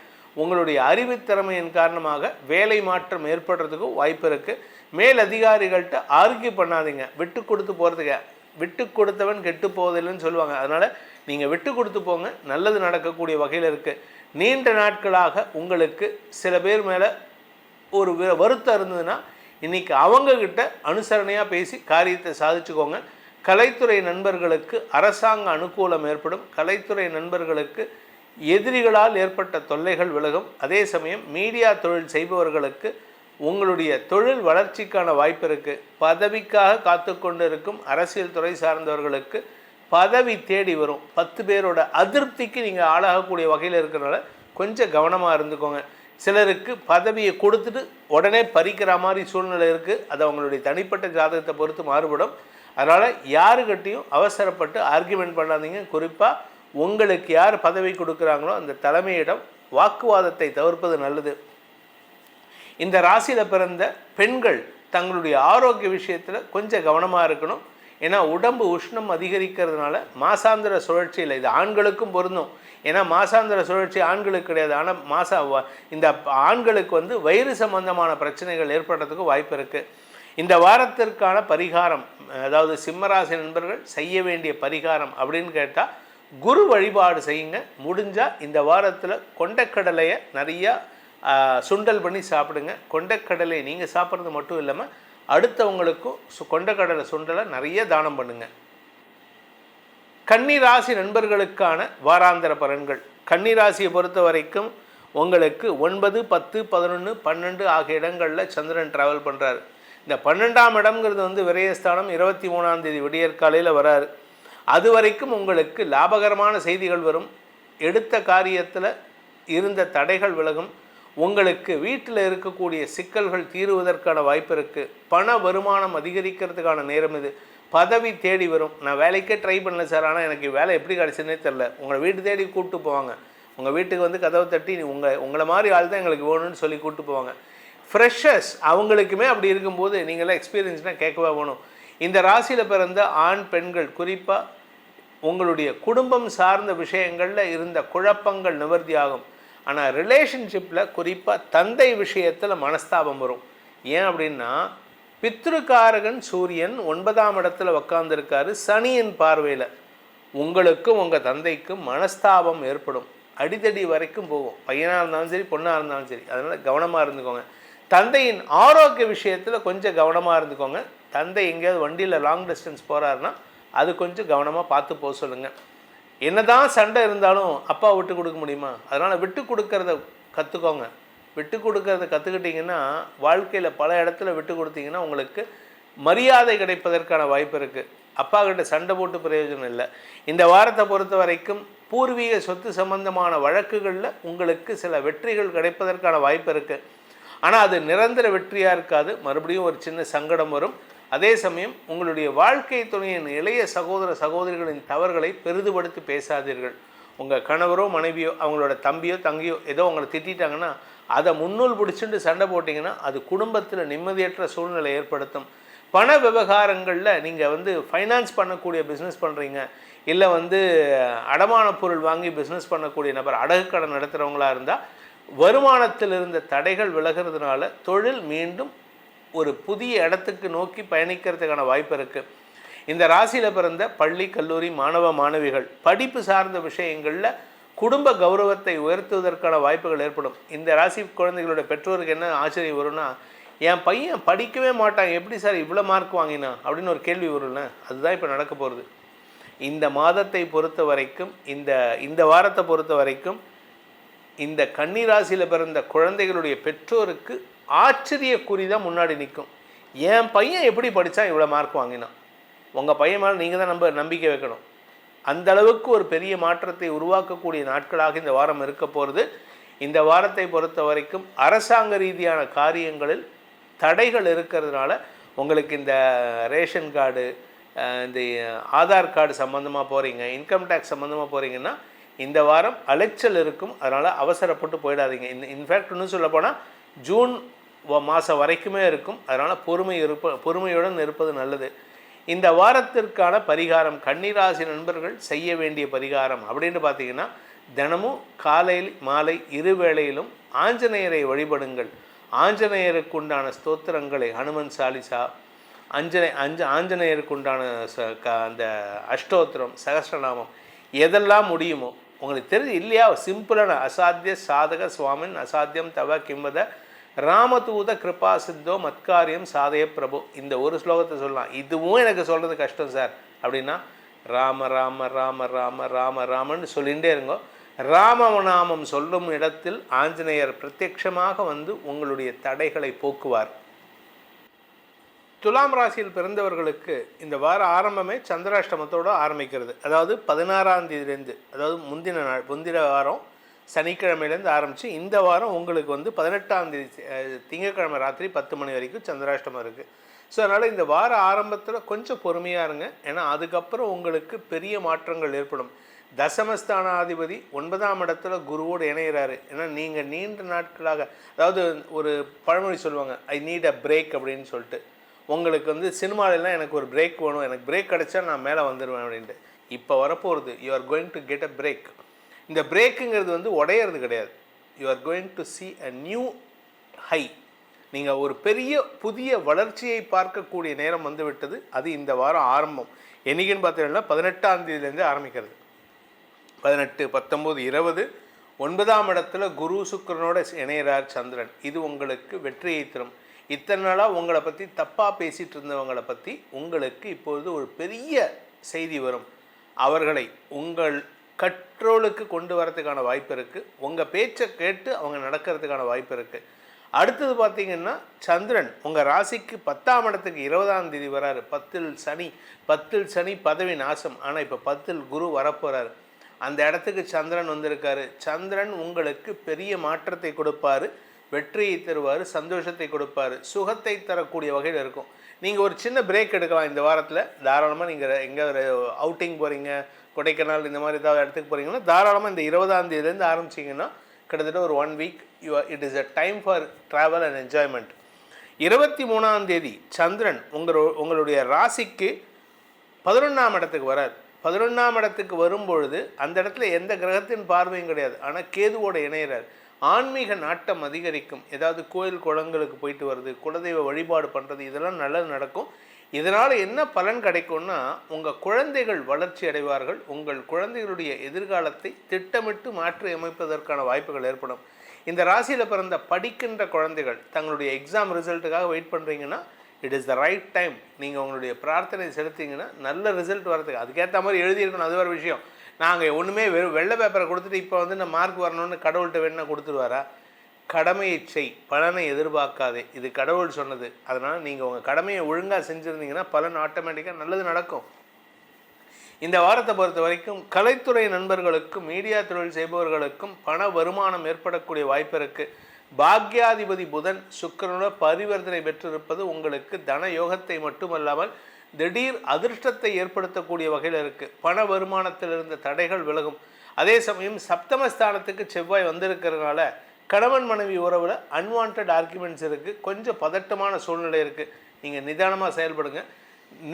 உங்களுடைய அறிவுத்திறமையின் காரணமாக வேலை மாற்றம் ஏற்படுறதுக்கும் வாய்ப்பு இருக்குது. மேல் அதிகாரிகள்கிட்ட ஆர்கியூ பண்ணாதீங்க, விட்டு கொடுத்து போகிறதுக்கு. விட்டு கொடுத்தவன் கெட்டு போவதில்லைன்னு சொல்லுவாங்க. அதனால் நீங்கள் விட்டு கொடுத்து போங்க, நல்லது நடக்கக்கூடிய வகையில் இருக்குது. நீண்ட நாட்களாக உங்களுக்கு சில பேர் மேலே ஒரு வருத்தம் இருந்ததுன்னா இன்றைக்கி அவங்கக்கிட்ட அனுசரணையாக பேசி காரியத்தை சாதிச்சுக்கோங்க. கலைத்துறை நண்பர்களுக்கு அரசாங்க அனுகூலம் ஏற்படும். கலைத்துறை நண்பர்களுக்கு எதிரிகளால் ஏற்பட்ட தொல்லைகள் விலகும். அதே சமயம் மீடியா தொழில் செய்பவர்களுக்கு உங்களுடைய தொழில் வளர்ச்சிக்கான வாய்ப்பு இருக்குது. பதவிக்காக காத்து கொண்டு இருக்கும் அரசியல் துறை சார்ந்தவர்களுக்கு பதவி தேடி வரும். 10 பேரோட அதிருப்திக்கு நீங்கள் ஆளாகக்கூடிய வகையில் இருக்கிறனால கொஞ்சம் கவனமாக இருந்துக்கோங்க. சிலருக்கு பதவியை கொடுத்துட்டு உடனே பறிக்கிற மாதிரி சூழ்நிலை இருக்குது. அது அவங்களுடைய தனிப்பட்ட ஜாதகத்தை பொறுத்து மாறுபடும். அதனால் யாருக்கிட்டையும் அவசரப்பட்டு ஆர்கியூமெண்ட் பண்ணாதீங்க. குறிப்பாக உங்களுக்கு யார் பதவி கொடுக்குறாங்களோ அந்த தலைமையிடம் வாக்குவாதத்தை தவிர்ப்பது நல்லது. இந்த ராசியில் பிறந்த பெண்கள் தங்களுடைய ஆரோக்கிய விஷயத்தில் கொஞ்சம் கவனமாக இருக்கணும். ஏன்னா உடம்பு உஷ்ணம் அதிகரிக்கிறதுனால மாசாந்திர சுழற்சியில், இது ஆண்களுக்கும் பொருந்தும். ஏன்னா மாசாந்திர சுழற்சி ஆண்களுக்கு கிடையாது. ஆனால் இந்த ஆண்களுக்கு வயிறு சம்பந்தமான பிரச்சனைகள் ஏற்படுறதுக்கு வாய்ப்பு இருக்குது. இந்த வாரத்திற்கான பரிகாரம், அதாவது சிம்மராசி நண்பர்கள் செய்ய வேண்டிய பரிகாரம் அப்படின்னு கேட்டால் குரு வழிபாடு செய்யுங்க. முடிஞ்சால் இந்த வாரத்தில் கொண்டைக்கடலையை நிறையா சுண்டல் பண்ணி சாப்பிடுங்க. கொண்டைக்கடலை நீங்கள் சாப்பிட்றது மட்டும் இல்லாமல் அடுத்தவங்களுக்கும் கொண்டைக்கடலை சுண்டலை நிறைய தானம் பண்ணுங்கள். கன்னிராசி நண்பர்களுக்கான வாராந்திர பலன்கள். கன்னிராசியை பொறுத்த வரைக்கும் உங்களுக்கு 9, 10, 11, 12 ஆகிய இடங்களில் சந்திரன் ட்ராவல் பண்ணுறாரு. இந்த 12ஆம் இடம்ங்கிறது விரயஸ்தானம். 23ஆம் தேதி விடியற்காலையில் வராரு. அது வரைக்கும் உங்களுக்கு லாபகரமான செய்திகள் வரும். எடுத்த காரியத்தில் இருந்த தடைகள் விலகும். உங்களுக்கு வீட்டில் இருக்கக்கூடிய சிக்கல்கள் தீருவதற்கான வாய்ப்பு இருக்குது. பண வருமானம் அதிகரிக்கிறதுக்கான நேரம் இது. பதவி தேடி வரும். நான் வேலைக்கே ட்ரை பண்ணல சார், ஆனால் எனக்கு வேலை எப்படி கிடச்சுன்னே தெரில. உங்களை வீட்டு தேடி கூப்பிட்டு போவாங்க. உங்கள் வீட்டுக்கு கதவை தட்டி உங்களை மாதிரி ஆள் தான் எங்களுக்கு வேணும்னு சொல்லி கூப்பிட்டு போவாங்க. ஃப்ரெஷர்ஸ் அவங்களுக்குமே அப்படி இருக்கும்போது நீங்களாம் எக்ஸ்பீரியன்ஸ்னால் கேட்கவே வேணும். இந்த ராசியில் பிறந்த ஆண் பெண்கள் குறிப்பாக உங்களுடைய குடும்பம் சார்ந்த விஷயங்களில் இருந்த குழப்பங்கள் நிவர்த்தியாகும். ஆனால் ரிலேஷன்ஷிப்பில் குறிப்பாக தந்தை விஷயத்தில் மனஸ்தாபம் வரும். ஏன் அப்படின்னா பித்ருக்காரகன் சூரியன் 9ஆம் இடத்துல உக்காந்துருக்காரு சனியின் பார்வையில். உங்களுக்கும் உங்கள் தந்தைக்கும் மனஸ்தாபம் ஏற்படும். அடித்தடி வரைக்கும் போகும். பையனாக இருந்தாலும் சரி, பொண்ணாக இருந்தாலும் சரி. அதனால் கவனமாக இருந்துக்கோங்க. தந்தையின் ஆரோக்கிய விஷயத்தில் கொஞ்சம் கவனமாக இருந்துக்கோங்க. தந்தை எங்கேயாவது வண்டியில் லாங் டிஸ்டன்ஸ் போகிறாருன்னா அது கொஞ்சம் கவனமாக பார்த்து போக சொல்லுங்கள். என்னதான் சண்டை இருந்தாலும் அப்பா விட்டு கொடுக்க முடியுமா? அதனால் விட்டு கொடுக்கறத கற்றுக்கோங்க. விட்டு கொடுக்கறத கற்றுக்கிட்டிங்கன்னா வாழ்க்கையில் பல இடத்துல விட்டு கொடுத்தீங்கன்னா உங்களுக்கு மரியாதை கிடைப்பதற்கான வாய்ப்பு இருக்குது. அப்பா கிட்ட சண்டை போட்டு பிரயோஜனம் இல்லை. இந்த வாரத்தை பொறுத்த வரைக்கும் பூர்வீக சொத்து சம்பந்தமான வழக்குகளில் உங்களுக்கு சில வெற்றிகள் கிடைப்பதற்கான வாய்ப்பு இருக்குது. ஆனால் அது நிரந்தர வெற்றியாக இருக்காது. மறுபடியும் ஒரு சின்ன சங்கடம் வரும். அதே சமயம் உங்களுடைய வாழ்க்கை துணையின் இளைய சகோதர சகோதரிகளின் தவறுகளை பெரிதுபடுத்தி பேசாதீர்கள். உங்கள் கணவரோ மனைவியோ அவங்களோட தம்பியோ தங்கியோ ஏதோ உங்களை திட்டாங்கன்னா அதை முன்னூல் பிடிச்சிட்டு சண்டை போட்டிங்கன்னா அது குடும்பத்தில் நிம்மதியற்ற சூழ்நிலை ஏற்படுத்தும். பண விவகாரங்களில் நீங்கள் ஃபைனான்ஸ் பண்ணக்கூடிய பிஸ்னஸ் பண்ணுறீங்க, இல்லை அடமான பொருள் வாங்கி பிஸ்னஸ் பண்ணக்கூடிய நபர், அடகு கடன் நடத்துகிறவங்களாக இருந்தால் வருமானத்தில் இருந்த தடைகள் விலகிறதுனால தொழில் மீண்டும் ஒரு புதிய இடத்துக்கு நோக்கி பயணிக்கிறதுக்கான வாய்ப்பு இருக்குது. இந்த ராசியில் பிறந்த பள்ளி கல்லூரி மாணவ மாணவிகள் படிப்பு சார்ந்த விஷயங்களில் குடும்ப கௌரவத்தை உயர்த்துவதற்கான வாய்ப்புகள் ஏற்படும். இந்த ராசி குழந்தைகளோட பெற்றோருக்கு என்ன ஆச்சரியம் வரும்னா, என் பையன் படிக்கவே மாட்டான், எப்படி சார் இவ்வளோ மார்க் வாங்கினா அப்படின்னு ஒரு கேள்வி வரும்ல. அதுதான் இப்போ நடக்க போகிறது. இந்த மாதத்தை பொறுத்த வரைக்கும், இந்த வாரத்தை பொறுத்த வரைக்கும் இந்த கன்னி ராசியில் பிறந்த குழந்தைகளுடைய பெற்றோருக்கு ஆச்சரியக்குறி தான் முன்னாடி நிற்கும். என் பையன் எப்படி படித்தான் இவ்வளோ மார்க் வாங்கினான். உங்கள் பையன் மேலே நீங்கள் தான் நம்பிக்கை வைக்கணும். அந்த அளவுக்கு ஒரு பெரிய மாற்றத்தை உருவாக்கக்கூடிய நாட்களாக இந்த வாரம் இருக்க போகிறது. இந்த வாரத்தை பொறுத்த வரைக்கும் அரசாங்க ரீதியான காரியங்களில் தடைகள் இருக்கிறதுனால உங்களுக்கு இந்த ரேஷன் கார்டு, இந்த ஆதார் கார்டு சம்மந்தமாக போகிறீங்க, இன்கம் டேக்ஸ் சம்மந்தமாக போகிறீங்கன்னா இந்த வாரம் அலைச்சல் இருக்கும். அதனால் அவசரப்பட்டு போயிடாதீங்க. இன்ஃபேக்ட் இன்னும் சொல்லப்போனால் ஜூன் மாதம் வரைக்குமே இருக்கும். அதனால் பொறுமையுடன் இருப்பது நல்லது. இந்த வாரத்திற்கான பரிகாரம், கன்னிராசி நண்பர்கள் செய்ய வேண்டிய பரிகாரம் அப்படின்னு பார்த்தீங்கன்னா, தினமும் காலையில் மாலை இருவேளையிலும் ஆஞ்சநேயரை வழிபடுங்கள். ஆஞ்சநேயருக்கு உண்டான ஸ்தோத்திரங்களை, ஹனுமன் சாலிசா, ஆஞ்சநேயருக்கு உண்டான அந்த அஷ்டோத்திரம், சகஸ்ரநாமம் எதெல்லாம் முடியுமோ உங்களுக்கு தெரிஞ்சு இல்லையா, சிம்பிளான அசாத்திய சாதக சுவாமின் அசாத்தியம் தவ கிம்பத ராமதூத கிருபா சித்தோ மத்காரியம் சாதய பிரபு, இந்த ஒரு ஸ்லோகத்தை சொல்லலாம். இதுவும் எனக்கு சொல்கிறது கஷ்டம் சார் அப்படின்னா ராம ராம ராம ராம ராம ராமன்னு சொல்லிகிட்டே இருங்கோ. ராமநாமம் சொல்லும் இடத்தில் ஆஞ்சநேயர் பிரத்யட்சமாக உங்களுடைய தடைகளை போக்குவார். துலாம் ராசியில் பிறந்தவர்களுக்கு இந்த வார ஆரம்பமே சந்திராஷ்டமத்தோடு ஆரம்பிக்கிறது. அதாவது 16ஆம் தேதியிலேருந்து, அதாவது முந்தின வாரம் சனிக்கிழமையிலேருந்து ஆரம்பித்து இந்த வாரம் உங்களுக்கு 18ஆம் தேதி திங்கட்கிழமை ராத்திரி 10 மணி வரைக்கும் சந்திராஷ்டமம் இருக்குது. ஸோ அதனால் இந்த வார ஆரம்பத்தில் கொஞ்சம் பொறுமையாக இருங்க. ஏன்னா அதுக்கப்புறம் உங்களுக்கு பெரிய மாற்றங்கள் ஏற்படும். தசமஸ்தானாதிபதி 9ஆம் இடத்துல குருவோடு இணைகிறாரு. ஏன்னா நீங்கள் நீண்ட நாட்களாக, அதாவது ஒரு பழமொழி சொல்லுவாங்க, ஐ நீட் அ பிரேக் அப்படின்னு சொல்லிட்டு. உங்களுக்கு சினிமாலெலாம் எனக்கு ஒரு பிரேக் வேணும், எனக்கு பிரேக் கிடச்சா நான் மேலே வந்துடுவேன் அப்படின்ட்டு. இப்போ வரப்போகிறது, you are going to get a break. இந்த பிரேக்குங்கிறது உடையிறது கிடையாது. You are going to see a new high. நீங்கள் ஒரு பெரிய புதிய வளர்ச்சியை பார்க்கக்கூடிய நேரம் விட்டது. அது இந்த வாரம் ஆரம்பம். என்றைக்குன்னு பார்த்தீங்கன்னா 18ஆம் தேதியிலேருந்து ஆரம்பிக்கிறது. 18, 19, 20 9ஆம் இடத்துல குரு சுக்கிரனோட இணைகிறார் சந்திரன். இது உங்களுக்கு வெற்றியை தரும். இத்தனை நாளாக உங்களை பற்றி தப்பாக பேசிகிட்டு இருந்தவங்களை பற்றி உங்களுக்கு இப்பொழுது ஒரு பெரிய செய்தி வரும். அவர்களை உங்கள் கட்ரோலுக்கு கொண்டு வரதுக்கான வாய்ப்பு இருக்குது. உங்கள் பேச்சை கேட்டு அவங்க நடக்கிறதுக்கான வாய்ப்பு இருக்குது. அடுத்தது பார்த்திங்கன்னா, சந்திரன் உங்கள் ராசிக்கு 10ஆம் இடத்துக்கு 20ஆம் தேதி வராரு. 10ல் சனி பதவி நாசம். ஆனால் இப்போ 10ல் குரு வரப்போகிறாரு. அந்த இடத்துக்கு சந்திரன் வந்திருக்காரு. சந்திரன் உங்களுக்கு பெரிய மாற்றத்தை கொடுப்பார், வெற்றியை தருவார், சந்தோஷத்தை கொடுப்பார், சுகத்தை தரக்கூடிய வகையில் இருக்கும். நீங்கள் ஒரு சின்ன பிரேக் எடுக்கலாம் இந்த வாரத்தில். தாராளமாக நீங்கள் எங்கே அவுட்டிங் போகிறீங்க, கொடைக்கானல் இந்த மாதிரி ஏதாவது இடத்துக்கு போகிறீங்கன்னா தாராளமாக இந்த 20ஆம் தேதியிலேருந்து ஆரம்பிச்சிங்கன்னா கிட்டத்தட்ட ஒரு 1 week it is a time for travel and enjoyment. 23ஆம் தேதி சந்திரன் உங்களுடைய ராசிக்கு 11ஆம் இடத்துக்கு வரார். 11ஆம் இடத்துக்கு வரும்பொழுது அந்த இடத்துல எந்த கிரகத்தின் பார்வையும் கிடையாது, ஆனால் கேதுவோட இணையிறார். ஆன்மீக நாட்டம் அதிகரிக்கும். ஏதாவது கோயில் குளங்களுக்கு போயிட்டு வருது, குலதெய்வ வழிபாடு பண்ணுறது, இதெல்லாம் நல்லது நடக்கும். இதனால் என்ன பலன் கிடைக்கும்னா, உங்கள் குழந்தைகள் வளர்ச்சி அடைவார்கள். உங்கள் குழந்தைகளுடைய எதிர்காலத்தை திட்டமிட்டு மாற்றி அமைப்பதற்கான வாய்ப்புகள் ஏற்படும். இந்த ராசியில் பிறந்த படிக்கின்ற குழந்தைகள் தங்களுடைய எக்ஸாம் ரிசல்ட்டுக்காக வெயிட் பண்ணுறீங்கன்னா it is the right time. நீங்கள் உங்களுடைய பிரார்த்தனை செலுத்திங்கன்னா நல்ல ரிசல்ட் வரதுக்கு அதுக்கேற்ற மாதிரி எழுதியிருக்கணும். அது ஒரு விஷயம். நாங்கள் ஒன்றுமே வெள்ளை பேப்பரை கொடுத்துட்டு இப்போ நான் மார்க் வரணும்னு கடவுள்கிட்ட வேணா கொடுத்துருவாரா? கடமையை செய், பலனை எதிர்பார்க்காதே. இது கடவுள் சொன்னது. அதனால் நீங்கள் உங்கள் கடமையை ஒழுங்காக செஞ்சுருந்தீங்கன்னா பலன் ஆட்டோமேட்டிக்காக நல்லது நடக்கும். இந்த வாரத்தை பொறுத்த வரைக்கும் கலைத்துறை நண்பர்களுக்கும் மீடியா தொழில் செய்பவர்களுக்கும் பண வருமானம் ஏற்படக்கூடிய வாய்ப்பு இருக்குது. பாக்யாதிபதி புதன் சுக்கிரனோட பரிவர்த்தனை பெற்றிருப்பது உங்களுக்கு தன யோகத்தை மட்டுமல்லாமல் திடீர் அதிர்ஷ்டத்தை ஏற்படுத்தக்கூடிய வகையில் இருக்குது. பண வருமானத்தில் இருந்த தடைகள் விலகும். அதே சமயம் சப்தமஸ்தானத்துக்கு செவ்வாய் வந்திருக்கிறதுனால கணவன் மனைவி உறவில் அன்வான்ட் ஆர்குமெண்ட்ஸ் இருக்குது. கொஞ்சம் பதட்டமான சூழ்நிலை இருக்குது. நீங்கள் நிதானமாக செயல்படுங்க.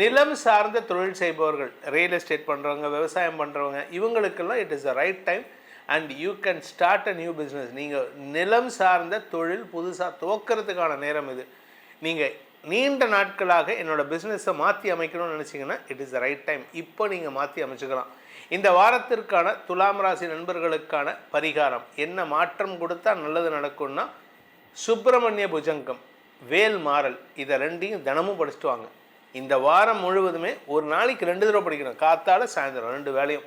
நிலம் சார்ந்த தொழில் செய்பவர்கள், ரியல் எஸ்டேட் பண்ணுறவங்க, விவசாயம் பண்ணுறவங்க, இவங்களுக்கெல்லாம் it is the right time and you can start a new business. நீங்கள் நிலம் சார்ந்த தொழில் புதுசாக துவக்கிறதுக்கான நேரம் இது. நீங்கள் நீண்ட நாட்களாக என்னோடய பிஸ்னஸை மாற்றி அமைக்கணும்னு நினச்சிங்கன்னா it is the right time. இப்போ நீங்கள் மாற்றி அமைச்சுக்கலாம். இந்த வாரத்திற்கான துலாம் ராசி நண்பர்களுக்கான பரிகாரம் என்ன மாற்றம் கொடுத்தா நல்லது நடக்கும்னா, சுப்பிரமணிய புஜங்கம், வேல் மாறல், இதை ரெண்டையும் தினமும் படிச்சுட்டு வாங்க. இந்த வாரம் முழுவதுமே ஒரு நாளைக்கு 2 தடவை படிக்கணும். காத்தால சாயந்தரம் 2 வேளையும்.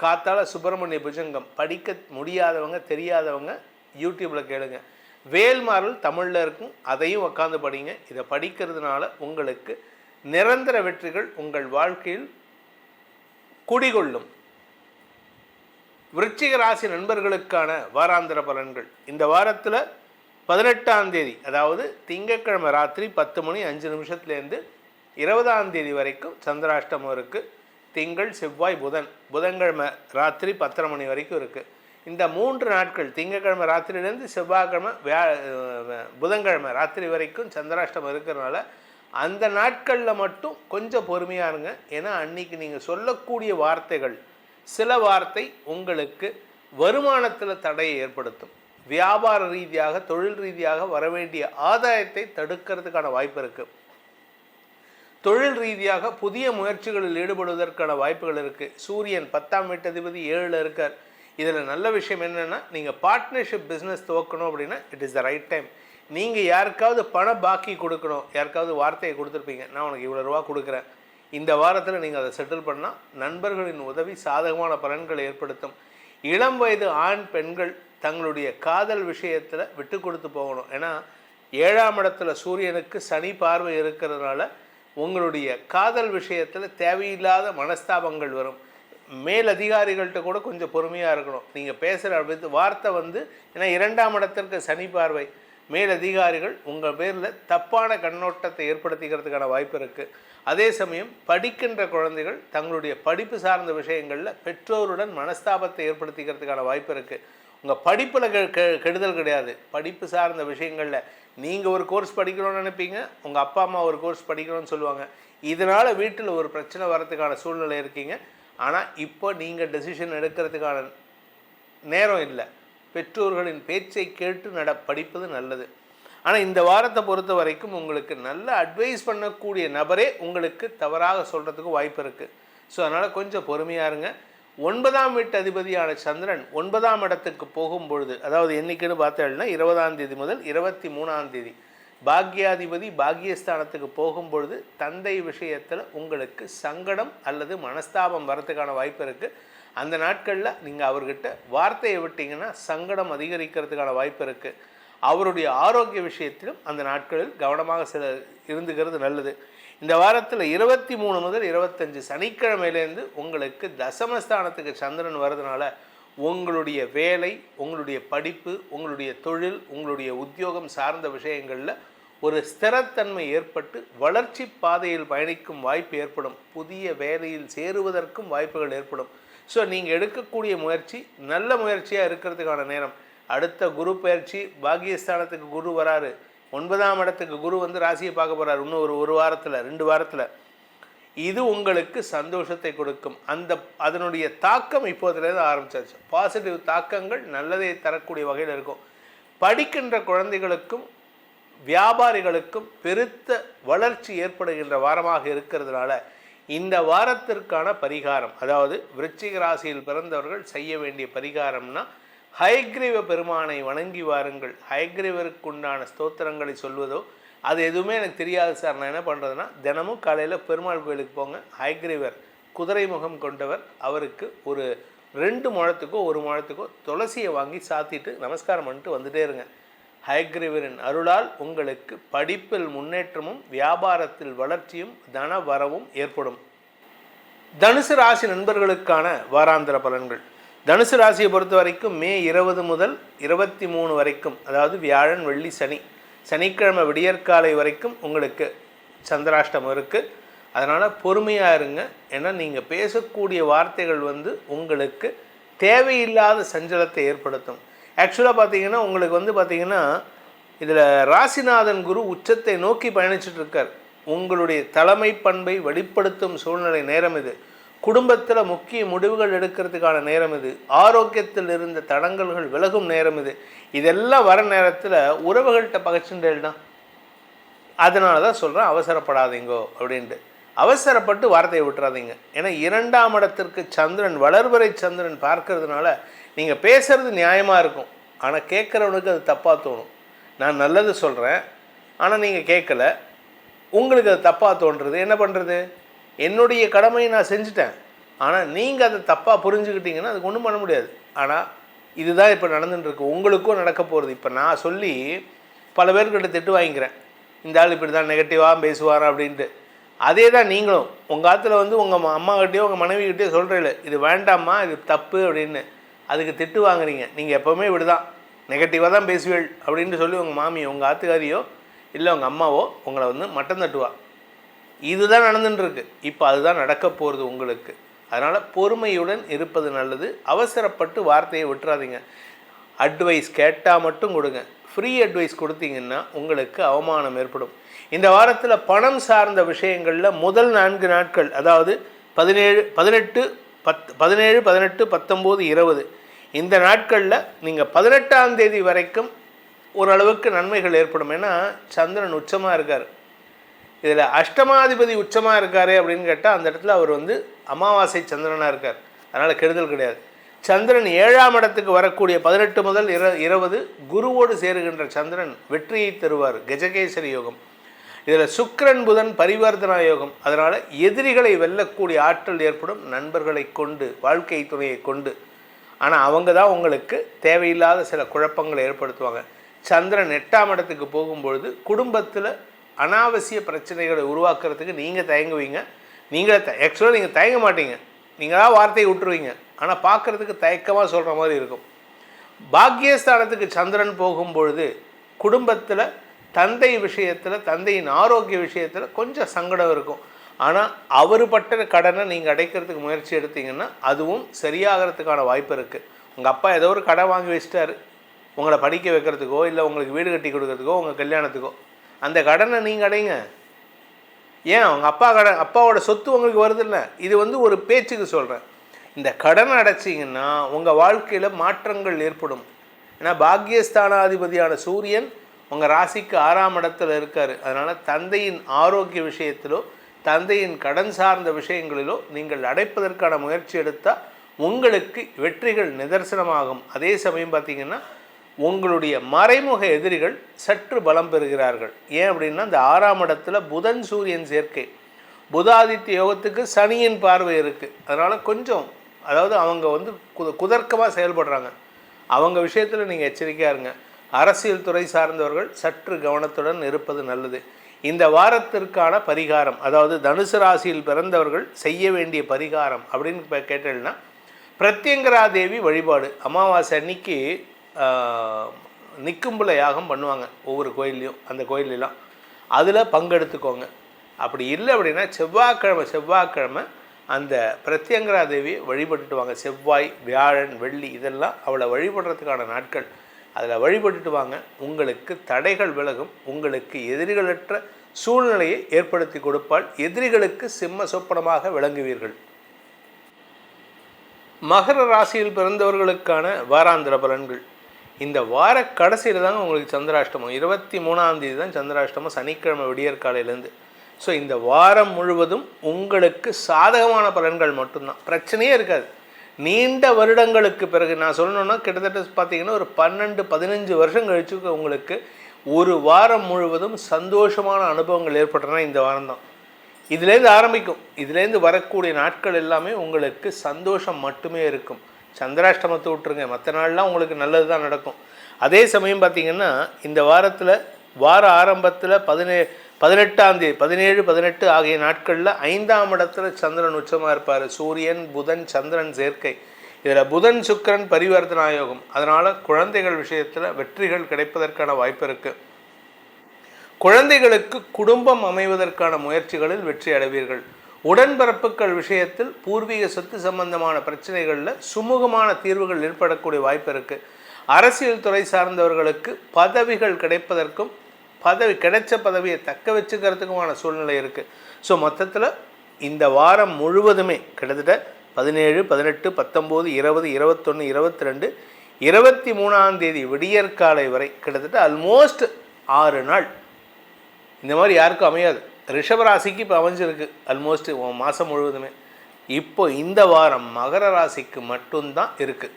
காத்தால சுப்பிரமணிய புஜங்கம் படிக்க முடியாதவங்க தெரியாதவங்க யூடியூப்பில் கேளுங்க. வேல்மாறல் தமிழில் இருக்கும், அதையும் உட்காந்து படிங்க. இதை படிக்கிறதுனால உங்களுக்கு நிரந்தர வெற்றிகள் உங்கள் வாழ்க்கையில் குடிகொள்ளும். விருச்சிக ராசி நண்பர்களுக்கான வாராந்திர பலன்கள். இந்த வாரத்தில் 18ஆம் தேதி, அதாவது திங்கட்கிழமை ராத்திரி 10:05 20ஆம் தேதி வரைக்கும் சந்திராஷ்டமம் இருக்குது. திங்கள், செவ்வாய், புதன்கிழமை ராத்திரி 10:30 மணி வரைக்கும் இருக்குது. இந்த 3 நாட்கள், திங்கட்கிழமை ராத்திரியிலேருந்து செவ்வாய்க்கிழமை புதன்கிழமை ராத்திரி வரைக்கும் சந்திராஷ்டமம் இருக்கிறதுனால அந்த நாட்களில் மட்டும் கொஞ்சம் பொறுமையாக இருங்க. ஏன்னா அன்றைக்கி நீங்கள் சொல்லக்கூடிய வார்த்தைகள், சில வார்த்தை உங்களுக்கு வருமானத்தில் தடையை ஏற்படுத்தும். வியாபார ரீதியாக, தொழில் ரீதியாக வரவேண்டிய ஆதாயத்தை தடுக்கிறதுக்கான வாய்ப்பு இருக்குது. தொழில் ரீதியாக புதிய முயற்சிகளில் ஈடுபடுவதற்கான வாய்ப்புகள் இருக்குது. சூரியன் 10ஆம் வீட்டதிபதி 7ல் இருக்கார். இதில் நல்ல விஷயம் என்னென்னா, நீங்கள் பார்ட்னர்ஷிப் பிஸ்னஸ் துவக்கணும் அப்படின்னா it is the right time. நீங்கள் யாருக்காவது பண பாக்கி கொடுக்கணும், யாருக்காவது வார்த்தையை கொடுத்துருப்பீங்க, நான் உனக்கு இவ்வளோ ரூபா கொடுக்குறேன், இந்த வாரத்தில் நீங்கள் அதை செட்டில் பண்ணால் நண்பர்களின் உதவி சாதகமான பலன்களை ஏற்படுத்தும். இளம் வயது ஆண் பெண்கள் தங்களுடைய காதல் விஷயத்தில் விட்டு கொடுத்து போகணும். ஏன்னா 7ஆம் இடத்துல சூரியனுக்கு சனி பார்வை இருக்கிறதுனால உங்களுடைய காதல் விஷயத்தில் தேவையில்லாத மனஸ்தாபங்கள் வரும். மேலதிகாரிகள்கிட்ட கூட கொஞ்சம் பொறுமையாக இருக்கணும். நீங்கள் பேசுகிற வார்த்தை ஏன்னா 2ஆம் இடத்திற்கு சனி பார்வை, மேலதிகாரிகள் உங்கள் பேரில் தப்பான கண்ணோட்டத்தை ஏற்படுத்திக்கிறதுக்கான வாய்ப்பு இருக்குது. அதே சமயம் படிக்கின்ற குழந்தைகள் தங்களுடைய படிப்பு சார்ந்த விஷயங்களில் பெற்றோருடன் மனஸ்தாபத்தை ஏற்படுத்திக்கிறதுக்கான வாய்ப்பு இருக்குது. உங்கள் படிப்பில் கெடுதல் கிடையாது, படிப்பு சார்ந்த விஷயங்களில் நீங்கள் ஒரு கோர்ஸ் படிக்கணும்னு நினைப்பீங்க, உங்கள் அப்பா அம்மா ஒரு கோர்ஸ் படிக்கணும்னு சொல்லுவாங்க. இதனால் வீட்டில் ஒரு பிரச்சனை வரதுக்கான சூழ்நிலை இருக்கீங்க. ஆனால் இப்போ நீங்கள் டெசிஷன் எடுக்கிறதுக்கான நேரம் இல்லை. பெற்றோர்களின் பேச்சை கேட்டு படிப்பது நல்லது. ஆனால் இந்த வாரத்தை பொறுத்த வரைக்கும் உங்களுக்கு நல்ல அட்வைஸ் பண்ணக்கூடிய நபரே உங்களுக்கு தவறாக சொல்கிறதுக்கு வாய்ப்பு இருக்குது. ஸோ அதனால் கொஞ்சம் பொறுமையாக இருங்க. 9ஆம் வீட்டு அதிபதியான சந்திரன் 9ஆம் இடத்துக்கு போகும்பொழுது, அதாவது என்றைக்குன்னு பார்த்தேன்னா 20ஆம் தேதி முதல் 23ஆம் தேதி பாக்யாதிபதி பாக்யஸ்தானத்துக்கு போகும்பொழுது தந்தை விஷயத்தில் உங்களுக்கு சங்கடம் அல்லது மனஸ்தாபம் வரத்துக்கான வாய்ப்பு இருக்குது. அந்த நாட்களில் நீங்கள் அவர்கிட்ட வார்த்தையை விட்டீங்கன்னா சங்கடம் அதிகரிக்கிறதுக்கான வாய்ப்பு இருக்குது. அவருடைய ஆரோக்கிய விஷயத்திலும் அந்த நாட்களில் கவனமாக இருந்துக்கிறது நல்லது. இந்த வாரத்தில் 23 முதல் 25 சனிக்கிழமையிலேருந்து உங்களுக்கு தசமஸ்தானத்துக்கு சந்திரன் வர்றதுனால உங்களுடைய வேலை, உங்களுடைய படிப்பு, உங்களுடைய தொழில், உங்களுடைய உத்தியோகம் சார்ந்த விஷயங்களில் ஒரு ஸ்திரத்தன்மை ஏற்பட்டு வளர்ச்சி பாதையில் பயணிக்கும் வாய்ப்பு ஏற்படும். புதிய வேலையில் சேருவதற்கும் வாய்ப்புகள் ஏற்படும். ஸோ நீங்கள் எடுக்கக்கூடிய முயற்சி நல்ல முயற்சியாக இருக்கிறதுக்கான நேரம். அடுத்த குரு பயிற்சி, பாகியஸ்தானத்துக்கு குரு வராரு, 9ஆம் இடத்துக்கு குரு ராசியை பார்க்க போகிறார் இன்னும் ஒரு வாரத்தில் 2 வாரத்தில். இது உங்களுக்கு சந்தோஷத்தை கொடுக்கும். அதனுடைய தாக்கம் இப்போதுலேருந்து ஆரம்பிச்சாச்சு. பாசிட்டிவ் தாக்கங்கள் நல்லதை தரக்கூடிய வகையில் இருக்கும். படிக்கின்ற குழந்தைகளுக்கும் வியாபாரிகளுக்கும் பெருத்த வளர்ச்சி ஏற்படுகின்ற வாரமாக இருக்கிறதுனால இந்த வாரத்திற்கான பரிகாரம், அதாவது விருச்சிக ராசியில் பிறந்தவர்கள் செய்ய வேண்டிய பரிகாரம்னா, ஹயக்ரீவ பெருமானை வணங்கி வாருங்கள். ஹயக்ரீவருக்குண்டான ஸ்தோத்திரங்களை சொல்வதோ அது எதுவுமே எனக்கு தெரியாது சார், நான் என்ன பண்ணுறதுன்னா தினமும் காலையில் பெருமாள் கோயிலுக்கு போங்க. ஹயக்ரீவர் குதிரை முகம் கொண்டவர், அவருக்கு ஒரு 2 முழத்துக்கோ 1 முழத்துக்கோ துளசியை வாங்கி சாத்திட்டு நமஸ்காரம் பண்ணிட்டு வந்துட்டே இருங்க. ஹயக்ரீவரின் அருளால் உங்களுக்கு படிப்பில் முன்னேற்றமும் வியாபாரத்தில் வளர்ச்சியும் தன வரவும் ஏற்படும். தனுசு ராசி நண்பர்களுக்கான வாராந்திர பலன்கள். தனுசு ராசியை பொறுத்த வரைக்கும் மே 20 முதல் 23 வரைக்கும், அதாவது வியாழன் வெள்ளி சனி, சனிக்கிழமை விடியற்காலை வரைக்கும் உங்களுக்கு சந்திராஷ்டமம் இருக்குது. அதனால் பொறுமையாக இருங்க. ஏன்னா நீங்கள் பேசக்கூடிய வார்த்தைகள் உங்களுக்கு தேவையில்லாத சஞ்சலத்தை ஏற்படுத்தும். ஆக்சுவலாக பார்த்தீங்கன்னா உங்களுக்கு பார்த்தீங்கன்னா இதில் ராசிநாதன் குரு உச்சத்தை நோக்கி பயணிச்சுட்டு இருக்கார். உங்களுடைய தலைமை பண்பை வெளிப்படுத்தும் சூழ்நிலை நேரம் இது. குடும்பத்தில் முக்கிய முடிவுகள் எடுக்கிறதுக்கான நேரம் இது. ஆரோக்கியத்தில் இருந்த தடங்கல்கள் விலகும் நேரம் இது. இதெல்லாம் வர நேரத்தில் உறவுகள்கிட்ட பகச்சுண்டேல்னா, அதனால தான் சொல்கிறேன் அவசரப்படாதீங்கோ அப்படின்ட்டு. அவசரப்பட்டு வார்த்தையை விட்டுறாதீங்க. ஏன்னா 2ஆம் இடத்திற்கு சந்திரன், வளர்வரை சந்திரன் பார்க்கறதுனால நீங்கள் பேசுகிறது நியாயமாக இருக்கும், ஆனால் கேட்குறவனுக்கு அது தப்பாக தோணும். நான் நல்லது சொல்கிறேன், ஆனால் நீங்கள் கேட்கல, உங்களுக்கு அது தப்பாக தோன்றுறது. என்ன பண்ணுறது? என்னுடைய கடமையை நான் செஞ்சுட்டேன், ஆனால் நீங்கள் அதை தப்பாக புரிஞ்சுக்கிட்டீங்கன்னா அதுக்கு ஒன்றும் பண்ண முடியாது. ஆனால் இதுதான் இப்போ நடந்துட்டுருக்கு, உங்களுக்கும் நடக்க போகிறது. இப்போ நான் சொல்லி பல பேர்கிட்ட திட்டு வாங்கிக்கிறேன், இந்த ஆள் இப்படி தான் நெகட்டிவாக பேசுவார் அப்படின்ட்டு. அதே தான் நீங்களும் உங்கள் ஆற்றுல உங்கள் அம்மாக்கிட்டேயோ உங்கள் மனைவிக்கிட்டேயோ சொல்கிறீங்களே இது வேண்டாம்மா, இது தப்பு அப்படின்னு, அதுக்கு திட்டு வாங்குறீங்க. நீங்கள் எப்போவுமே இப்படி தான் நெகட்டிவாக தான் பேசுவீள் அப்படின்ட்டு சொல்லி உங்கள் மாமி, உங்கள் ஆத்துக்காரியோ இல்லை உங்கள் அம்மாவோ உங்களை மட்டம் தட்டுவா. இதுதான் நடந்துட்டுருக்கு. இப்போ அதுதான் நடக்க போகிறது உங்களுக்கு. அதனால் பொறுமையுடன் இருப்பது நல்லது. அவசரப்பட்டு வார்த்தையை விட்டுறாதீங்க. அட்வைஸ் கேட்டால் மட்டும் கொடுங்க. ஃப்ரீ அட்வைஸ் கொடுத்தீங்கன்னா உங்களுக்கு அவமானம் ஏற்படும். இந்த வாரத்தில் பணம் சார்ந்த விஷயங்களில் முதல் 4 நாட்கள், அதாவது 17, 18, 19, 20 இந்த நாட்களில் நீங்கள் 18ஆம் தேதி வரைக்கும் ஓரளவுக்கு நன்மைகள் ஏற்படும். ஏன்னா சந்திரன் உச்சமாக இருக்கார். இதில் அஷ்டமாதிபதி உச்சமாக இருக்கார் அப்படின்னு கேட்டால் அந்த இடத்துல அவர் அமாவாசை சந்திரனாக இருக்கார். அதனால் கெடுதல் கிடையாது. சந்திரன் 7ஆம் இடத்துக்கு வரக்கூடிய 18 முதல் 20 குருவோடு சேருகின்ற சந்திரன் வெற்றியை தருவார், கஜகேசரி யோகம். இதில் சுக்கிரன் புதன் பரிவர்த்தனா யோகம். அதனால் எதிரிகளை வெல்லக்கூடிய ஆற்றல் ஏற்படும் நண்பர்களை கொண்டு, வாழ்க்கை துணையை கொண்டு. ஆனால் அவங்க தான் உங்களுக்கு தேவையில்லாத சில குழப்பங்களை ஏற்படுத்துவாங்க. சந்திரன் 8ஆம் இடத்துக்கு போகும்பொழுது குடும்பத்தில் அனாவசிய பிரச்சனைகளை உருவாக்குறதுக்கு நீங்கள் தயங்குவீங்க. ஆக்சுவலாக நீங்கள் தயங்க மாட்டீங்க, நீங்களாக வார்த்தையை விட்டுருவீங்க. ஆனால் பார்க்குறதுக்கு தயக்கமாக சொல்கிற மாதிரி இருக்கும். பாக்கியஸ்தானத்துக்கு சந்திரன் போகும்பொழுது குடும்பத்தில் தந்தை விஷயத்தில், தந்தையின் ஆரோக்கிய விஷயத்தில் கொஞ்சம் சங்கடம் இருக்கும். ஆனால் அவர் பட்ட கடனை நீங்கள் அடைக்கிறதுக்கு முயற்சி எடுத்தீங்கன்னா அதுவும் சரியாகிறதுக்கான வாய்ப்பு இருக்குது. உங்கள் அப்பா ஏதோ ஒரு கடன் வாங்கி வச்சிட்டாரு, உங்களை படிக்க வைக்கிறதுக்கோ இல்லை உங்களுக்கு வீடு கட்டி கொடுக்கறதுக்கோ உங்கள் கல்யாணத்துக்கோ. அந்த கடனை நீங்கள் அடைங்க. ஏன் உங்கள் அப்பாவோட சொத்து உங்களுக்கு வருதில்ல. இது ஒரு பேச்சுக்கு சொல்கிறேன். இந்த கடனை அடைச்சிங்கன்னா உங்கள் வாழ்க்கையில் மாற்றங்கள் ஏற்படும். ஏன்னா பாக்கியஸ்தானாதிபதியான சூரியன் உங்கள் ராசிக்கு 6ஆம் இடத்துல இருக்கார். அதனால் தந்தையின் ஆரோக்கிய விஷயத்திலோ தந்தையின் கடன் சார்ந்த விஷயங்களிலோ நீங்கள் அடைப்பதற்கான முயற்சி எடுத்தால் உங்களுக்கு வெற்றிகள் நிதர்சனமாகும். அதே சமயம் பார்த்திங்கன்னா உங்களுடைய மறைமுக எதிரிகள் சற்று பலம் பெறுகிறார்கள். ஏன் அப்படின்னா இந்த 6ஆம் இடத்துல புதன் சூரியன் சேர்க்கை, புதாதித்ய யோகத்துக்கு சனியின் பார்வை இருக்குது. அதனால் கொஞ்சம் அவங்க குதர்க்கமாக செயல்படுறாங்க. அவங்க விஷயத்தில் நீங்கள் எச்சரிக்கையாக இருங்க. அரசியல் துறை சார்ந்தவர்கள் சற்று கவனத்துடன் இருப்பது நல்லது. இந்த வாரத்திற்கான பரிகாரம், அதாவது தனுசு ராசியில் பிறந்தவர்கள் செய்ய வேண்டிய பரிகாரம் அப்படின்னு கேட்டீங்கன்னா பிரத்யங்கரா தேவி வழிபாடு. அமாவாசை அன்னைக்கு நிக்கும்புல யாகம் பண்ணுவாங்க ஒவ்வொரு கோயில்லையும். அந்த கோயிலெலாம் அதில் பங்கெடுத்துக்கோங்க. அப்படி இல்லை அப்படின்னா செவ்வாய்க்கிழமை அந்த பிரத்யங்கரா தேவியை வழிபட்டுட்டு வாங்க. செவ்வாய், வியாழன், வெள்ளி இதெல்லாம் அவளை வழிபடுறதுக்கான நாட்கள். அதில் வழிபட்டுட்டு வாங்க. உங்களுக்கு தடைகள் விலகும். உங்களுக்கு எதிரிகளற்ற சூழ்நிலையை ஏற்படுத்தி கொடுப்பால் எதிரிகளுக்கு சிம்ம சொப்பனமாக விளங்குவீர்கள். மகர ராசியில் பிறந்தவர்களுக்கான வாராந்திர பலன்கள். இந்த வார கடைசியில் தாங்க உங்களுக்கு சந்திராஷ்டமம். 23ஆம் தேதி தான் சந்திராஷ்டமம், சனிக்கிழமை விடியற்காலையிலேருந்து. ஸோ இந்த வாரம் முழுவதும் உங்களுக்கு சாதகமான பலன்கள் மட்டும்தான், பிரச்சனையே இருக்காது. நீண்ட வருடங்களுக்கு பிறகு நான் சொல்லணுன்னா கிட்டத்தட்ட பார்த்திங்கன்னா ஒரு 12-15 வருஷம் கழிச்சு உங்களுக்கு ஒரு வாரம் முழுவதும் சந்தோஷமான அனுபவங்கள் ஏற்பட்டனா இந்த வாரம்தான். இதுலேருந்து ஆரம்பிக்கும். இதுலேருந்து வரக்கூடிய நாட்கள் எல்லாமே உங்களுக்கு சந்தோஷம் மட்டுமே இருக்கும். சந்திராஷ்டமத்தை விட்டுருங்க, மற்ற நாள்லாம் உங்களுக்கு நல்லது தான் நடக்கும். அதே சமயம் பார்த்திங்கன்னா இந்த வாரத்தில் வார ஆரம்பத்தில் 18ஆம் தேதி 17, 18 ஆகிய நாட்களில் 5ஆம் இடத்துல சந்திரன் உச்சமாக இருப்பார். சூரியன், புதன், சந்திரன் சேர்க்கை. இதில் புதன் சுக்கிரன் பரிவர்த்தனா யோகம். அதனால் குழந்தைகள் விஷயத்தில் வெற்றிகள் கிடைப்பதற்கான வாய்ப்பு இருக்குது. குழந்தைகளுக்கு குடும்பம் அமைவதற்கான முயற்சிகளில் வெற்றி அடைவீர்கள். உடன்பிறப்புகள் விஷயத்தில் பூர்வீக சொத்து சம்பந்தமான பிரச்சனைகளில் சுமூகமான தீர்வுகள் ஏற்படக்கூடிய வாய்ப்பு இருக்குது. அரசியல் துறை சார்ந்தவர்களுக்கு பதவிகள் கிடைப்பதற்கும் கிடைச்ச பதவியை தக்க வச்சுக்கிறதுக்குமான சூழ்நிலை இருக்குது. ஸோ மொத்தத்தில் இந்த வாரம் முழுவதுமே கிட்டத்தட்ட 17, 18, 19, 20, 21, 22, 23ஆம் தேதி விடியற்காலை வரை கிட்டத்தட்ட ஆல்மோஸ்ட் 6 நாள். இந்த மாதிரி யாருக்கும் அமையாது. ரிஷபராசிக்கு இப்போ அமைஞ்சிருக்கு ஆல்மோஸ்ட் மாதம் முழுவதுமே. இப்போ இந்த வாரம் மகர ராசிக்கு மட்டும்தான் இருக்குது.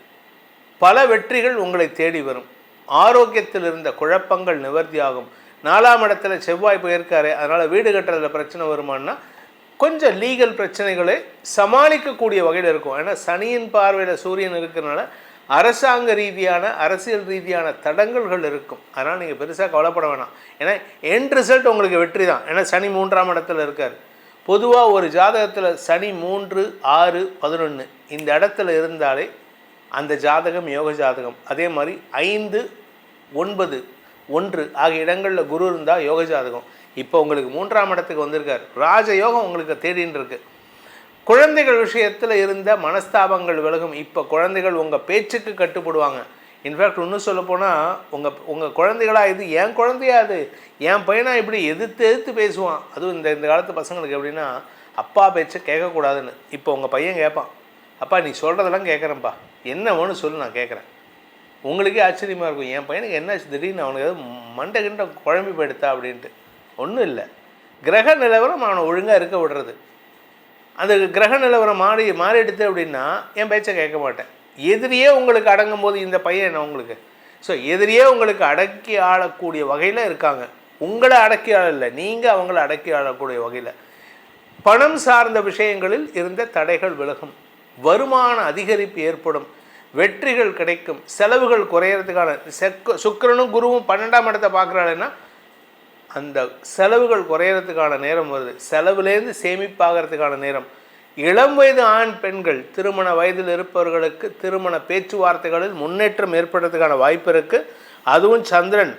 பல வெற்றிகள் உங்களை தேடி வரும். ஆரோக்கியத்தில் இருந்த குழப்பங்கள் நிவர்த்தியாகும். 4ஆம் இடத்துல செவ்வாய் போயிருக்காரு, அதனால் வீடு கட்டுறதுல பிரச்சனை வருமானா கொஞ்சம் லீகல் பிரச்சனைகளை சமாளிக்கக்கூடிய வகையில் இருக்கும். ஏன்னா சனியின் பார்வையில் சூரியன் இருக்கிறனால அரசாங்க ரீதியான அரசியல் ரீதியான தடங்கல்கள் இருக்கும். அதனால் நீங்கள் பெருசாக கவலைப்பட வேணாம். ஏன்னா எண்ட் ரிசல்ட் உங்களுக்கு வெற்றி தான். ஏன்னா சனி 3ஆம் இடத்துல இருக்கார். பொதுவாக ஒரு ஜாதகத்தில் சனி 3, 6, 11 இந்த இடத்துல இருந்தாலே அந்த ஜாதகம் யோக ஜாதகம். அதே மாதிரி 5, 9, 1 ஆகிய இடங்களில் குரு இருந்தால் யோக ஜாதகம். இப்போ உங்களுக்கு 3ஆம் இடத்துக்கு வந்திருக்கார். ராஜயோகம் உங்களுக்கு தேடின்னு இருக்கு. குழந்தைகள் விஷயத்தில் இருந்த மனஸ்தாபங்கள் விலகும். இப்போ குழந்தைகள் உங்கள் பேச்சுக்கு கட்டுப்படுவாங்க. இன்ஃபேக்ட் இன்னும் சொல்லப்போனால் உங்கள் குழந்தைகளாக இது என் குழந்தையா, அது என் பையனா இப்படி எதிர்த்து பேசுவான். அதுவும் இந்த காலத்து பசங்களுக்கு எப்படின்னா அப்பா பேச்சை கேட்கக்கூடாதுன்னு. இப்போ உங்கள் பையன் கேட்பான், அப்பா நீ சொல்கிறதெல்லாம் கேட்குறேன்ப்பா, என்ன வேணும் சொல்லு நான் கேட்குறேன். உங்களுக்கே ஆச்சரியமாக இருக்கும், என் பையனுக்கு என்னாச்சு திடீர்னு அவனுக்கு ஏதாவது மண்டை கிண்ட குழம்பி போயிடுத்தா அப்படின்ட்டு. ஒன்றும் இல்லை, கிரக நிலவரம் அவனை ஒழுங்காக இருக்க விடுறது. அந்த கிரக நிலவரம் மாறிடுது அப்படின்னா என் பேச்சை கேட்க மாட்டேன். எதிரியே உங்களுக்கு அடங்கும் போது இந்த பையன் என்ன உங்களுக்கு? ஸோ எதிரியே உங்களுக்கு அடக்கி ஆளக்கூடிய வகையில் இருக்காங்க. உங்களை அடக்கி ஆளலை, நீங்கள் அவங்கள அடக்கி ஆளக்கூடிய வகையில். பணம் சார்ந்த விஷயங்களில் இருந்த தடைகள் விலகும். வருமான அதிகரிப்பு ஏற்படும். வெற்றிகள் கிடைக்கும். செலவுகள் குறையிறதுக்கான சுக்கிரனும் குருவும் 12ஆம் இடத்தை பார்க்குறாங்கன்னா அந்த செலவுகள் குறையிறதுக்கான நேரம் வருது. செலவுலேருந்து சேமிப்பாகிறதுக்கான நேரம். இளம் வயது ஆண் பெண்கள் திருமண வயதில் இருப்பவர்களுக்கு திருமண பேச்சுவார்த்தைகளில் முன்னேற்றம் ஏற்படுறதுக்கான வாய்ப்பு இருக்குது. அதுவும் சந்திரன்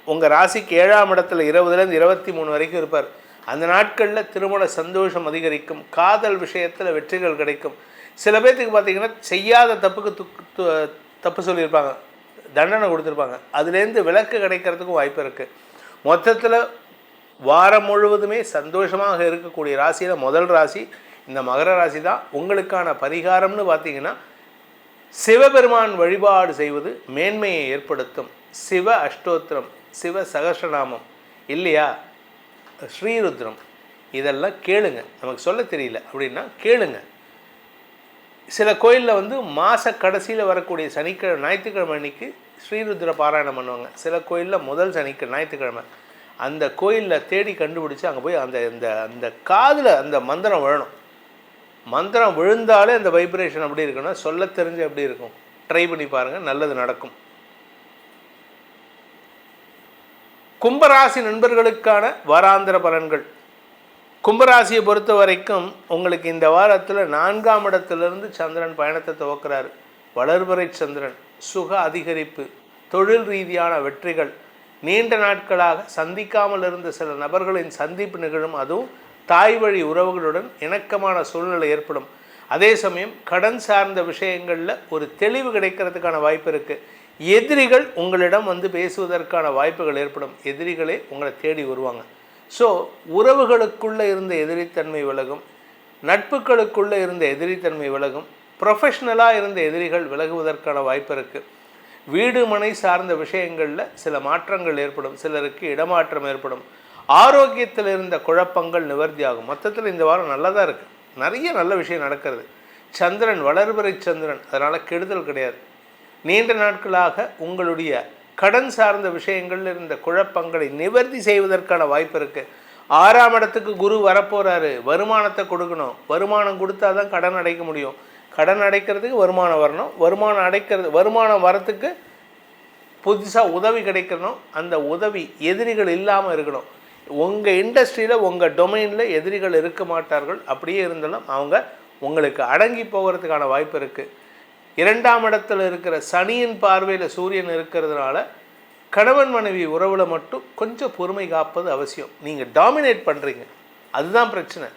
உங்கள் ராசிக்கு 7ஆம் இடத்துல 20லேருந்து 23 வரைக்கும் இருப்பார். அந்த நாட்களில் திருமண சந்தோஷம் அதிகரிக்கும். காதல் விஷயத்தில் வெற்றிகள் கிடைக்கும். சில பேர்த்துக்கு பார்த்திங்கன்னா செய்யாத தப்புக்கு தப்பு சொல்லியிருப்பாங்க, தண்டனை கொடுத்துருப்பாங்க. அதுலேருந்து விலக்கு கிடைக்கிறதுக்கும் வாய்ப்பு இருக்குது. மொத்தத்தில் வாரம் முழுவதுமே சந்தோஷமாக இருக்கக்கூடிய ராசியில் முதல் ராசி இந்த மகர ராசி தான். உங்களுக்கான பரிகாரம்னு பார்த்திங்கன்னா சிவபெருமான் வழிபாடு செய்வது மேன்மையை ஏற்படுத்தும். சிவ அஷ்டோத்திரம், சிவ சகஸ்ரநாமம் இல்லையா, ஸ்ரீருத்ரம், இதெல்லாம் கேளுங்க. நமக்கு சொல்ல தெரியல அப்படின்னா கேளுங்க. சில கோயிலில் மாத கடைசியில் வரக்கூடிய ஞாயிற்றுக்கிழமை அன்னைக்கு ஸ்ரீருத்ர பாராயணம் பண்ணுவாங்க. சில கோயிலில் முதல் ஞாயிற்றுக்கிழமை. அந்த கோயிலில் தேடி கண்டுபிடிச்சி அங்கே போய் அந்த காதில் அந்த மந்திரம் விழணும். மந்திரம் விழுந்தாலே அந்த வைப்ரேஷன் அப்படி இருக்குன்னா சொல்ல தெரிஞ்சு எப்படி இருக்கும். ட்ரை பண்ணி பாருங்கள், நல்லது நடக்கும். கும்பராசி நண்பர்களுக்கான வாராந்திர பலன்கள். கும்பராசியை பொறுத்த வரைக்கும் உங்களுக்கு இந்த வாரத்தில் 4ஆம் இடத்துலேருந்து சந்திரன் பயணத்தை துவக்கிறார். வளர்பிறை சந்திரன், சுக அதிகரிப்பு, தொழில் ரீதியான வெற்றிகள், நீண்ட நாட்களாக சந்திக்காமல் இருந்த சில நபர்களின் சந்திப்பு நிகழும். அதுவும் தாய் வழி உறவுகளுடன் இணக்கமான சூழ்நிலை ஏற்படும். அதே சமயம் கடன் சார்ந்த விஷயங்களில் ஒரு தெளிவு கிடைக்கிறதுக்கான வாய்ப்பு இருக்குது. எதிரிகள் உங்களிடம் பேசுவதற்கான வாய்ப்புகள் ஏற்படும். எதிரிகளே உங்களை தேடி வருவாங்க. ஸோ உறவுகளுக்குள்ளே இருந்த எதிரித்தன்மை விலகும். நட்புகளுக்குள்ளே இருந்த எதிரித்தன்மை விலகும். ப்ரொஃபஷ்னலாக இருந்த எதிரிகள் விலகுவதற்கான வாய்ப்பு இருக்குது. வீடு மனை சார்ந்த விஷயங்களில் சில மாற்றங்கள் ஏற்படும். சிலருக்கு இடமாற்றம் ஏற்படும். ஆரோக்கியத்தில் இருந்த குழப்பங்கள் நிவர்த்தியாகும். மொத்தத்தில் இந்த வாரம் நல்லதாக இருக்குது. நிறைய நல்ல விஷயம் நடக்கிறது. சந்திரன் வளர்பிறை சந்திரன், அதனால் கெடுதல் கிடையாது. நீண்ட நாட்களாக உங்களுடைய கடன் சார்ந்த விஷயங்கள் இருந்த குழப்பங்களை நிவர்த்தி செய்வதற்கான வாய்ப்பு இருக்குது. 6ஆம் இடத்துக்கு குரு வரப்போகிறாரு. வருமானத்தை கொடுக்கணும். வருமானம் கொடுத்தா தான் கடன் அடைக்க முடியும். கடன் அடைக்கிறதுக்கு வருமானம் வரணும். வருமானம் வரத்துக்கு புதுசாக உதவி கிடைக்கணும். அந்த உதவி எதிரிகள் இல்லாமல் இருக்கணும். உங்கள் இண்டஸ்ட்ரியில் உங்கள் டொமைனில் எதிரிகள் இருக்க மாட்டார்கள். அப்படியே இருந்தாலும் அவங்க உங்களுக்கு அடங்கி போகிறதுக்கான வாய்ப்பு இருக்குது. 2ஆம் இடத்துல இருக்கிற சனியின் பார்வையில் சூரியன் இருக்கிறதுனால கணவன் மனைவி உறவில் மட்டும் கொஞ்சம் பொறுமை காப்பது அவசியம். நீங்கள் டாமினேட் பண்ணுறீங்க, அதுதான் பிரச்சனை.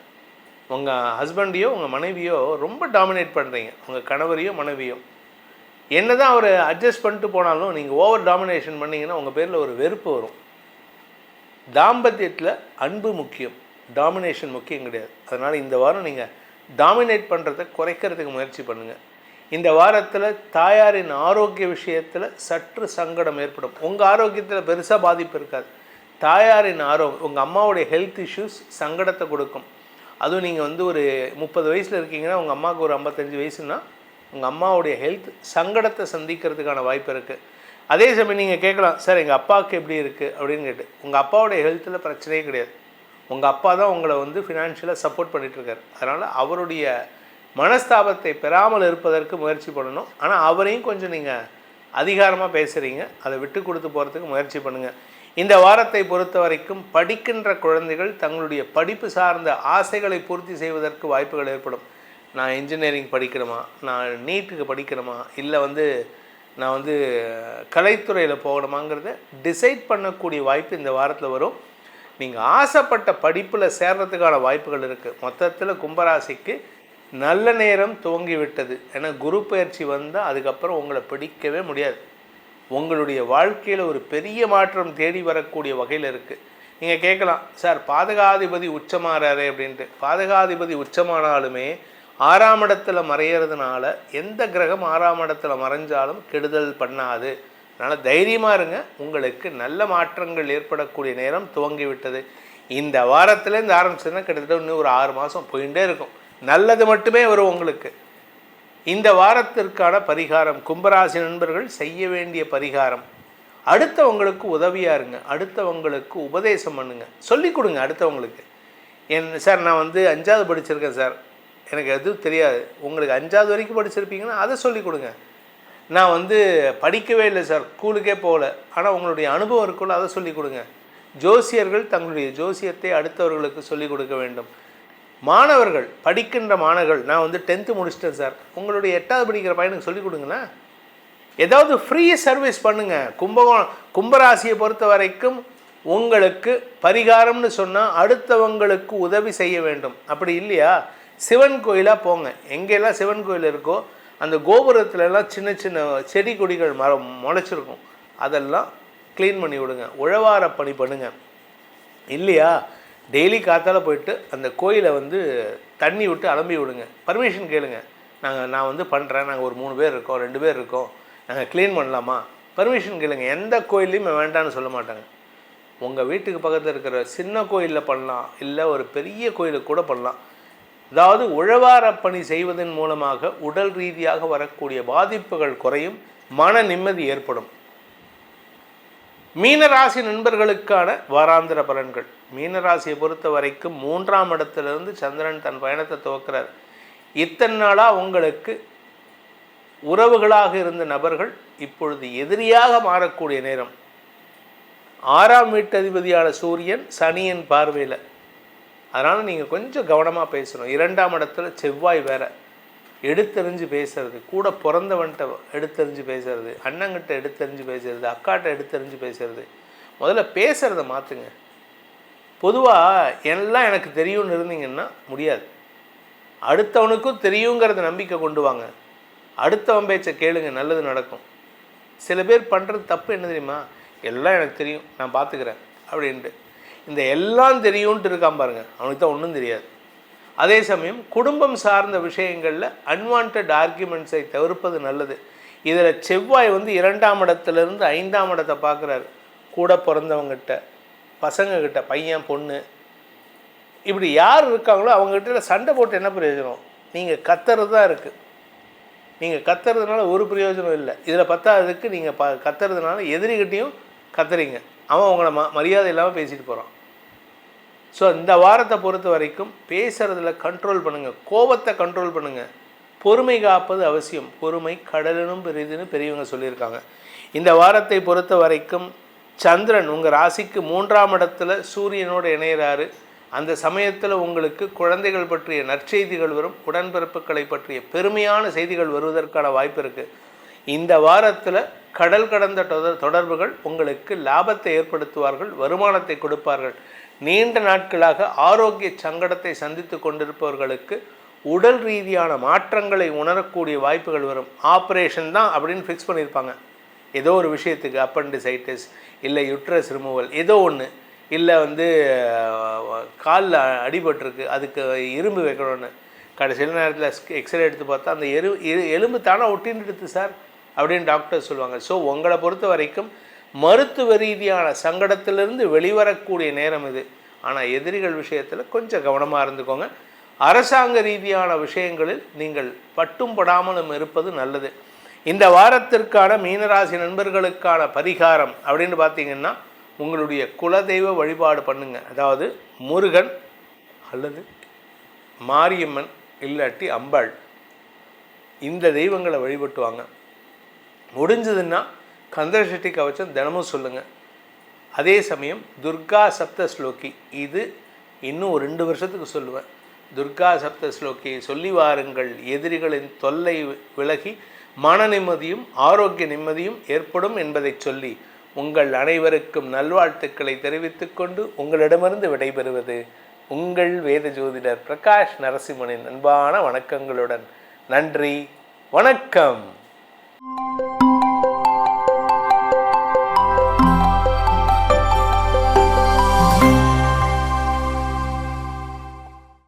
உங்கள் ஹஸ்பண்டையோ உங்கள் மனைவியோ ரொம்ப டாமினேட் பண்ணுறீங்க, உங்கள் கணவரையோ மனைவியோ. என்ன தான் அவர் அட்ஜஸ்ட் பண்ணிட்டு போனாலும் நீங்கள் ஓவர் டாமினேஷன் பண்ணிங்கன்னா உங்கள் பேரில் ஒரு வெறுப்பு வரும். தாம்பத்தியத்தில் அன்பு முக்கியம், டாமினேஷன் முக்கியம் கிடையாது. அதனால் இந்த வாரம் நீங்கள் டாமினேட் பண்ணுறதை குறைக்கிறதுக்கு முயற்சி பண்ணுங்கள். இந்த வாரத்தில் தாயாரின் ஆரோக்கிய விஷயத்தில் சற்று சங்கடம் ஏற்படும். உங்கள் ஆரோக்கியத்தில் பெருசாக பாதிப்பு இருக்காது. தாயாரின் ஆரோக்கியம், உங்கள் அம்மாவுடைய ஹெல்த் இஷ்யூஸ் சங்கடத்தை கொடுக்கும். அதுவும் நீங்கள் ஒரு 30 வயசில் இருக்கீங்கன்னா உங்கள் அம்மாவுக்கு ஒரு 55 வயசுன்னா உங்கள் அம்மாவுடைய ஹெல்த் சங்கடத்தை சந்திக்கிறதுக்கான வாய்ப்பு இருக்குது. அதே சமயம் நீங்கள் கேட்கலாம், சார் எங்கள் அப்பாவுக்கு எப்படி இருக்குது அப்படின்னு கேட்டு. உங்கள் அப்பாவுடைய ஹெல்த்தில் பிரச்சனையே கிடையாது. உங்கள் அப்பா தான் உங்களை ஃபினான்ஷியலாக சப்போர்ட் பண்ணிகிட்ருக்கார். அதனால் அவருடைய மனஸ்தாபத்தை பெறாமல் இருப்பதற்கு முயற்சி பண்ணணும். ஆனால் அவரையும் கொஞ்சம் நீங்கள் அதிகாரமாக பேசுகிறீங்க, அதை விட்டு கொடுத்து போகிறதுக்கு முயற்சி பண்ணுங்கள். இந்த வாரத்தை பொறுத்த வரைக்கும் படிக்கின்ற குழந்தைகள் தங்களுடைய படிப்பு சார்ந்த ஆசைகளை பூர்த்தி செய்வதற்கு வாய்ப்புகள் ஏற்படும். நான் இன்ஜினியரிங் படிக்கணுமா, நான் நீட்டுக்கு படிக்கணுமா, இல்லை நான் கலைத்துறையில் போகணுமாங்கிறத டிசைட் பண்ணக்கூடிய வாய்ப்பு இந்த வாரத்தில் வரும். நீங்கள் ஆசைப்பட்ட படிப்பில் சேர்கிறதுக்கான வாய்ப்புகள் இருக்குது. மொத்தத்தில் கும்பராசிக்கு நல்ல நேரம் துவங்கிவிட்டது. ஏன்னா குரு பயிற்சி வந்தால் அதுக்கப்புறம் உங்களை பிடிக்கவே முடியாது. உங்களுடைய வாழ்க்கையில் ஒரு பெரிய மாற்றம் தேடி வரக்கூடிய வகையில் இருக்குது. நீங்கள் கேட்கலாம், சார் பாதகாதிபதி உச்சமாறாரு அப்படின்ட்டு. பாதகாதிபதி உச்சமானாலுமே 6ஆம் இடத்துல மறையிறதுனால எந்த கிரகம் 6ஆம் இடத்துல மறைஞ்சாலும் கெடுதல் பண்ணாது. அதனால் தைரியமாக இருங்க, உங்களுக்கு நல்ல மாற்றங்கள் ஏற்படக்கூடிய நேரம் துவங்கிவிட்டது. இந்த வாரத்துலேருந்து ஆரம்பிச்சதுன்னா கிட்டத்தட்ட இன்னும் ஒரு 6 மாதம் போயிட்டே இருக்கும். நல்லது மட்டுமே வரும் உங்களுக்கு. இந்த வாரத்திற்கான பரிகாரம், கும்பராசி நண்பர்கள் செய்ய வேண்டிய பரிகாரம், அடுத்தவங்களுக்கு உதவியாக இருங்க, அடுத்தவங்களுக்கு உபதேசம் பண்ணுங்க, சொல்லிக் கொடுங்க அடுத்தவங்களுக்கு. சார் நான் 5ஆவது படிச்சிருக்கேன் சார், எனக்கு எதுவும் தெரியாது. உங்களுக்கு 5ஆவது வரைக்கும் படிச்சிருப்பீங்கன்னா அதை சொல்லிக் கொடுங்க. நான் படிக்கவே இல்லை சார், ஸ்கூலுக்கே போகல, ஆனால் உங்களுடைய அனுபவம் இருக்குள்ள அதை சொல்லிக் கொடுங்க. ஜோசியர்கள் தங்களுடைய ஜோசியத்தை அடுத்தவர்களுக்கு சொல்லிக் கொடுக்க வேண்டும். மாணவர்கள், படிக்கின்ற மாணவர்கள், நான் 10th முடிச்சிட்டேன் சார், உங்களுடைய 8ஆவது படிக்கிற பையனுக்கு சொல்லிக் கொடுங்களேன். ஏதாவது ஃப்ரீ சர்வீஸ் பண்ணுங்கள். கும்பராசியை பொறுத்த வரைக்கும் உங்களுக்கு பரிகாரம்னு சொன்னால் அடுத்தவங்களுக்கு உதவி செய்ய வேண்டும். அப்படி இல்லையா, சிவன் கோயிலாக போங்க. எங்கெல்லாம் சிவன் கோயில் இருக்கோ அந்த கோபுரத்துலலாம் சின்ன சின்ன செடி கொடிகள் முளைச்சிருக்கும், அதெல்லாம் க்ளீன் பண்ணி விடுங்க, உழவார பணி பண்ணுங்கள். இல்லையா, டெய்லி காத்தால் போயிட்டு அந்த கோயிலை தண்ணி விட்டு அலம்பி விடுங்க, பர்மிஷன் கேளுங்க. நான் பண்ணுறேன், நாங்கள் ஒரு 3 பேர் இருக்கோம், 2 பேர் இருக்கோம், நாங்கள் க்ளீன் பண்ணலாமா, பர்மிஷன் கேளுங்க. எந்த கோயிலையும் வேண்டான்னு சொல்ல மாட்டாங்க. உங்கள் வீட்டுக்கு பக்கத்தில் இருக்கிற சின்ன கோயிலில் பண்ணலாம், இல்லை ஒரு பெரிய கோயிலுக்கு கூட பண்ணலாம். அதாவது உழவார பணி செய்வதன் மூலமாக உடல் ரீதியாக வரக்கூடிய பாதிப்புகள் குறையும், மன நிம்மதி ஏற்படும். மீனராசி நண்பர்களுக்கான வாராந்திர பலன்கள். மீனராசியை பொறுத்த வரைக்கும் 3ஆம் இடத்திலிருந்து சந்திரன் தன் பயணத்தை துவக்கிறார். இத்தனை நாளாக உங்களுக்கு உறவுகளாக இருந்த நபர்கள் இப்பொழுது எதிரியாக மாறக்கூடிய நேரம். 6ஆம் வீட்டதிபதியான சூரியன் சனியின் பார்வையில், அதனால் நீங்கள் கொஞ்சம் கவனமாக பேசணும். 2ஆம் இடத்துல செவ்வாய் வேறு, எடுத்தறிஞ்சு பேசுறது, கூட பிறந்தவன்கிட்ட எடுத்தறிஞ்சு பேசுறது, அண்ணங்கிட்ட எடுத்தறிஞ்சு பேசுறது, அக்காட்ட எடுத்தறிஞ்சு பேசுறது. முதல்ல பேசுகிறத மாற்றுங்க. பொதுவாக எல்லாம் எனக்கு தெரியும்னு இருந்தீங்கன்னா முடியாது. அடுத்தவனுக்கும் தெரியுங்கிறத நம்பிக்கை கொண்டு வாங்க, அடுத்தவன் பேச்சை கேளுங்க, நல்லது நடக்கும். சில பேர் பண்ணுறது தப்பு என்ன தெரியுமா, எல்லாம் எனக்கு தெரியும் நான் பார்த்துக்கிறேன் அப்படின்ட்டு. இந்த எல்லாம் தெரியும்ன்ட்டு இருக்கான் பாருங்க, அவனுக்கு தான் ஒன்றும் தெரியாது. அதே சமயம் குடும்பம் சார்ந்த விஷயங்களில் அன்வான்ட் ஆர்கியூமெண்ட்ஸை தவிர்ப்பது நல்லது. இதில் செவ்வாய் 2ஆம் இடத்துலேருந்து 5ஆம் இடத்தை பார்க்குறாரு. கூட பிறந்தவங்ககிட்ட, பசங்கக்கிட்ட, பையன் பொண்ணு இப்படி யார் இருக்காங்களோ அவங்ககிட்ட சண்டை போட்டு என்ன பிரயோஜனம்? நீங்கள் கத்துறது தான் இருக்குது. நீங்கள் கத்துறதுனால ஒரு பிரயோஜனம் இல்லை. இதில் பத்தாததுக்கு நீங்கள் கத்துறதுனால எதிரிகிட்டையும் கத்துறீங்க, அவன் உங்களை மரியாதை இல்லாமல் பேசிட்டு போகிறான். ஸோ இந்த வாரத்தை பொறுத்த வரைக்கும் பேசுகிறதுல கண்ட்ரோல் பண்ணுங்கள், கோபத்தை கண்ட்ரோல் பண்ணுங்கள், பொறுமை காப்பது அவசியம். பொறுமை கடலினும் பெரிதுன்னு பெரியவங்க சொல்லியிருக்காங்க. இந்த வாரத்தை பொறுத்த வரைக்கும் சந்திரன் உங்கள் ராசிக்கு 3ஆம் இடத்துல சூரியனோடு இணையிறாரு. அந்த சமயத்தில் உங்களுக்கு குழந்தைகள் பற்றிய நற்செய்திகள் வரும், உடன்பிறப்புகளை பற்றிய பெருமையான செய்திகள் வருவதற்கான வாய்ப்பு இருக்குது. இந்த வாரத்தில் கடல் கடந்த தொடர்புகள் உங்களுக்கு லாபத்தை ஏற்படுத்துவார்கள், வருமானத்தை கொடுப்பார்கள். நீண்ட நாட்களாக ஆரோக்கிய சங்கடத்தை சந்தித்து கொண்டிருப்பவர்களுக்கு உடல் ரீதியான மாற்றங்களை உணரக்கூடிய வாய்ப்புகள் வரும். ஆப்ரேஷன் தான் அப்படின்னு ஃபிக்ஸ் பண்ணியிருப்பாங்க, ஏதோ ஒரு விஷயத்துக்கு, அப்பண்டிசைட்டிஸ் இல்லை யுட்ரஸ் ரிமூவல் ஏதோ ஒன்று, இல்லை காலில் அடிபட்டிருக்கு அதுக்கு இரும்பு வைக்கணும்னு, கடைசியில் நேரத்தில் எக்ஸ்ரே எடுத்து பார்த்தா அந்த எலும்பு தானே ஒட்டின்னு சார் அப்படின்னு டாக்டர் சொல்லுவாங்க. ஸோ உங்களை பொறுத்த வரைக்கும் மருத்துவ ரீதியான சங்கடத்திலிருந்து வெளிவரக்கூடிய நேரம் இது. ஆனால் எதிரிகள் விஷயத்தில் கொஞ்சம் கவனமாக இருந்துக்கோங்க. அரசாங்க ரீதியான விஷயங்களில் நீங்கள் பட்டும் படாமலும் இருப்பது நல்லது. இந்த வாரத்திற்கான மீனராசி நண்பர்களுக்கான பரிகாரம் அப்படின்னு பார்த்தீங்கன்னா, உங்களுடைய குலதெய்வ வழிபாடு பண்ணுங்க. அதாவது முருகன் அல்லது மாரியம்மன் இல்லாட்டி அம்பாள், இந்த தெய்வங்களை வழிபட்டுவாங்க. முடிஞ்சதுன்னா கந்தசஷ்டி கவச்சம் தினமும் சொல்லுங்கள். அதே சமயம் துர்கா சப்த ஸ்லோகி, இது இன்னும் ஒரு 2 வருஷத்துக்கு சொல்லுவேன். துர்கா சப்த ஸ்லோகியை சொல்லி வாருங்கள். எதிரிகளின் தொல்லை விலகி மன நிம்மதியும் ஆரோக்கிய நிம்மதியும் ஏற்படும் என்பதை சொல்லி உங்கள் அனைவருக்கும் நல்வாழ்த்துக்களை தெரிவித்துக்கொண்டு உங்களிடமிருந்து விடைபெறுவது உங்கள் வேத ஜோதிடர் பிரகாஷ் நரசிம்மனின் அன்பான வணக்கங்களுடன். நன்றி, வணக்கம்.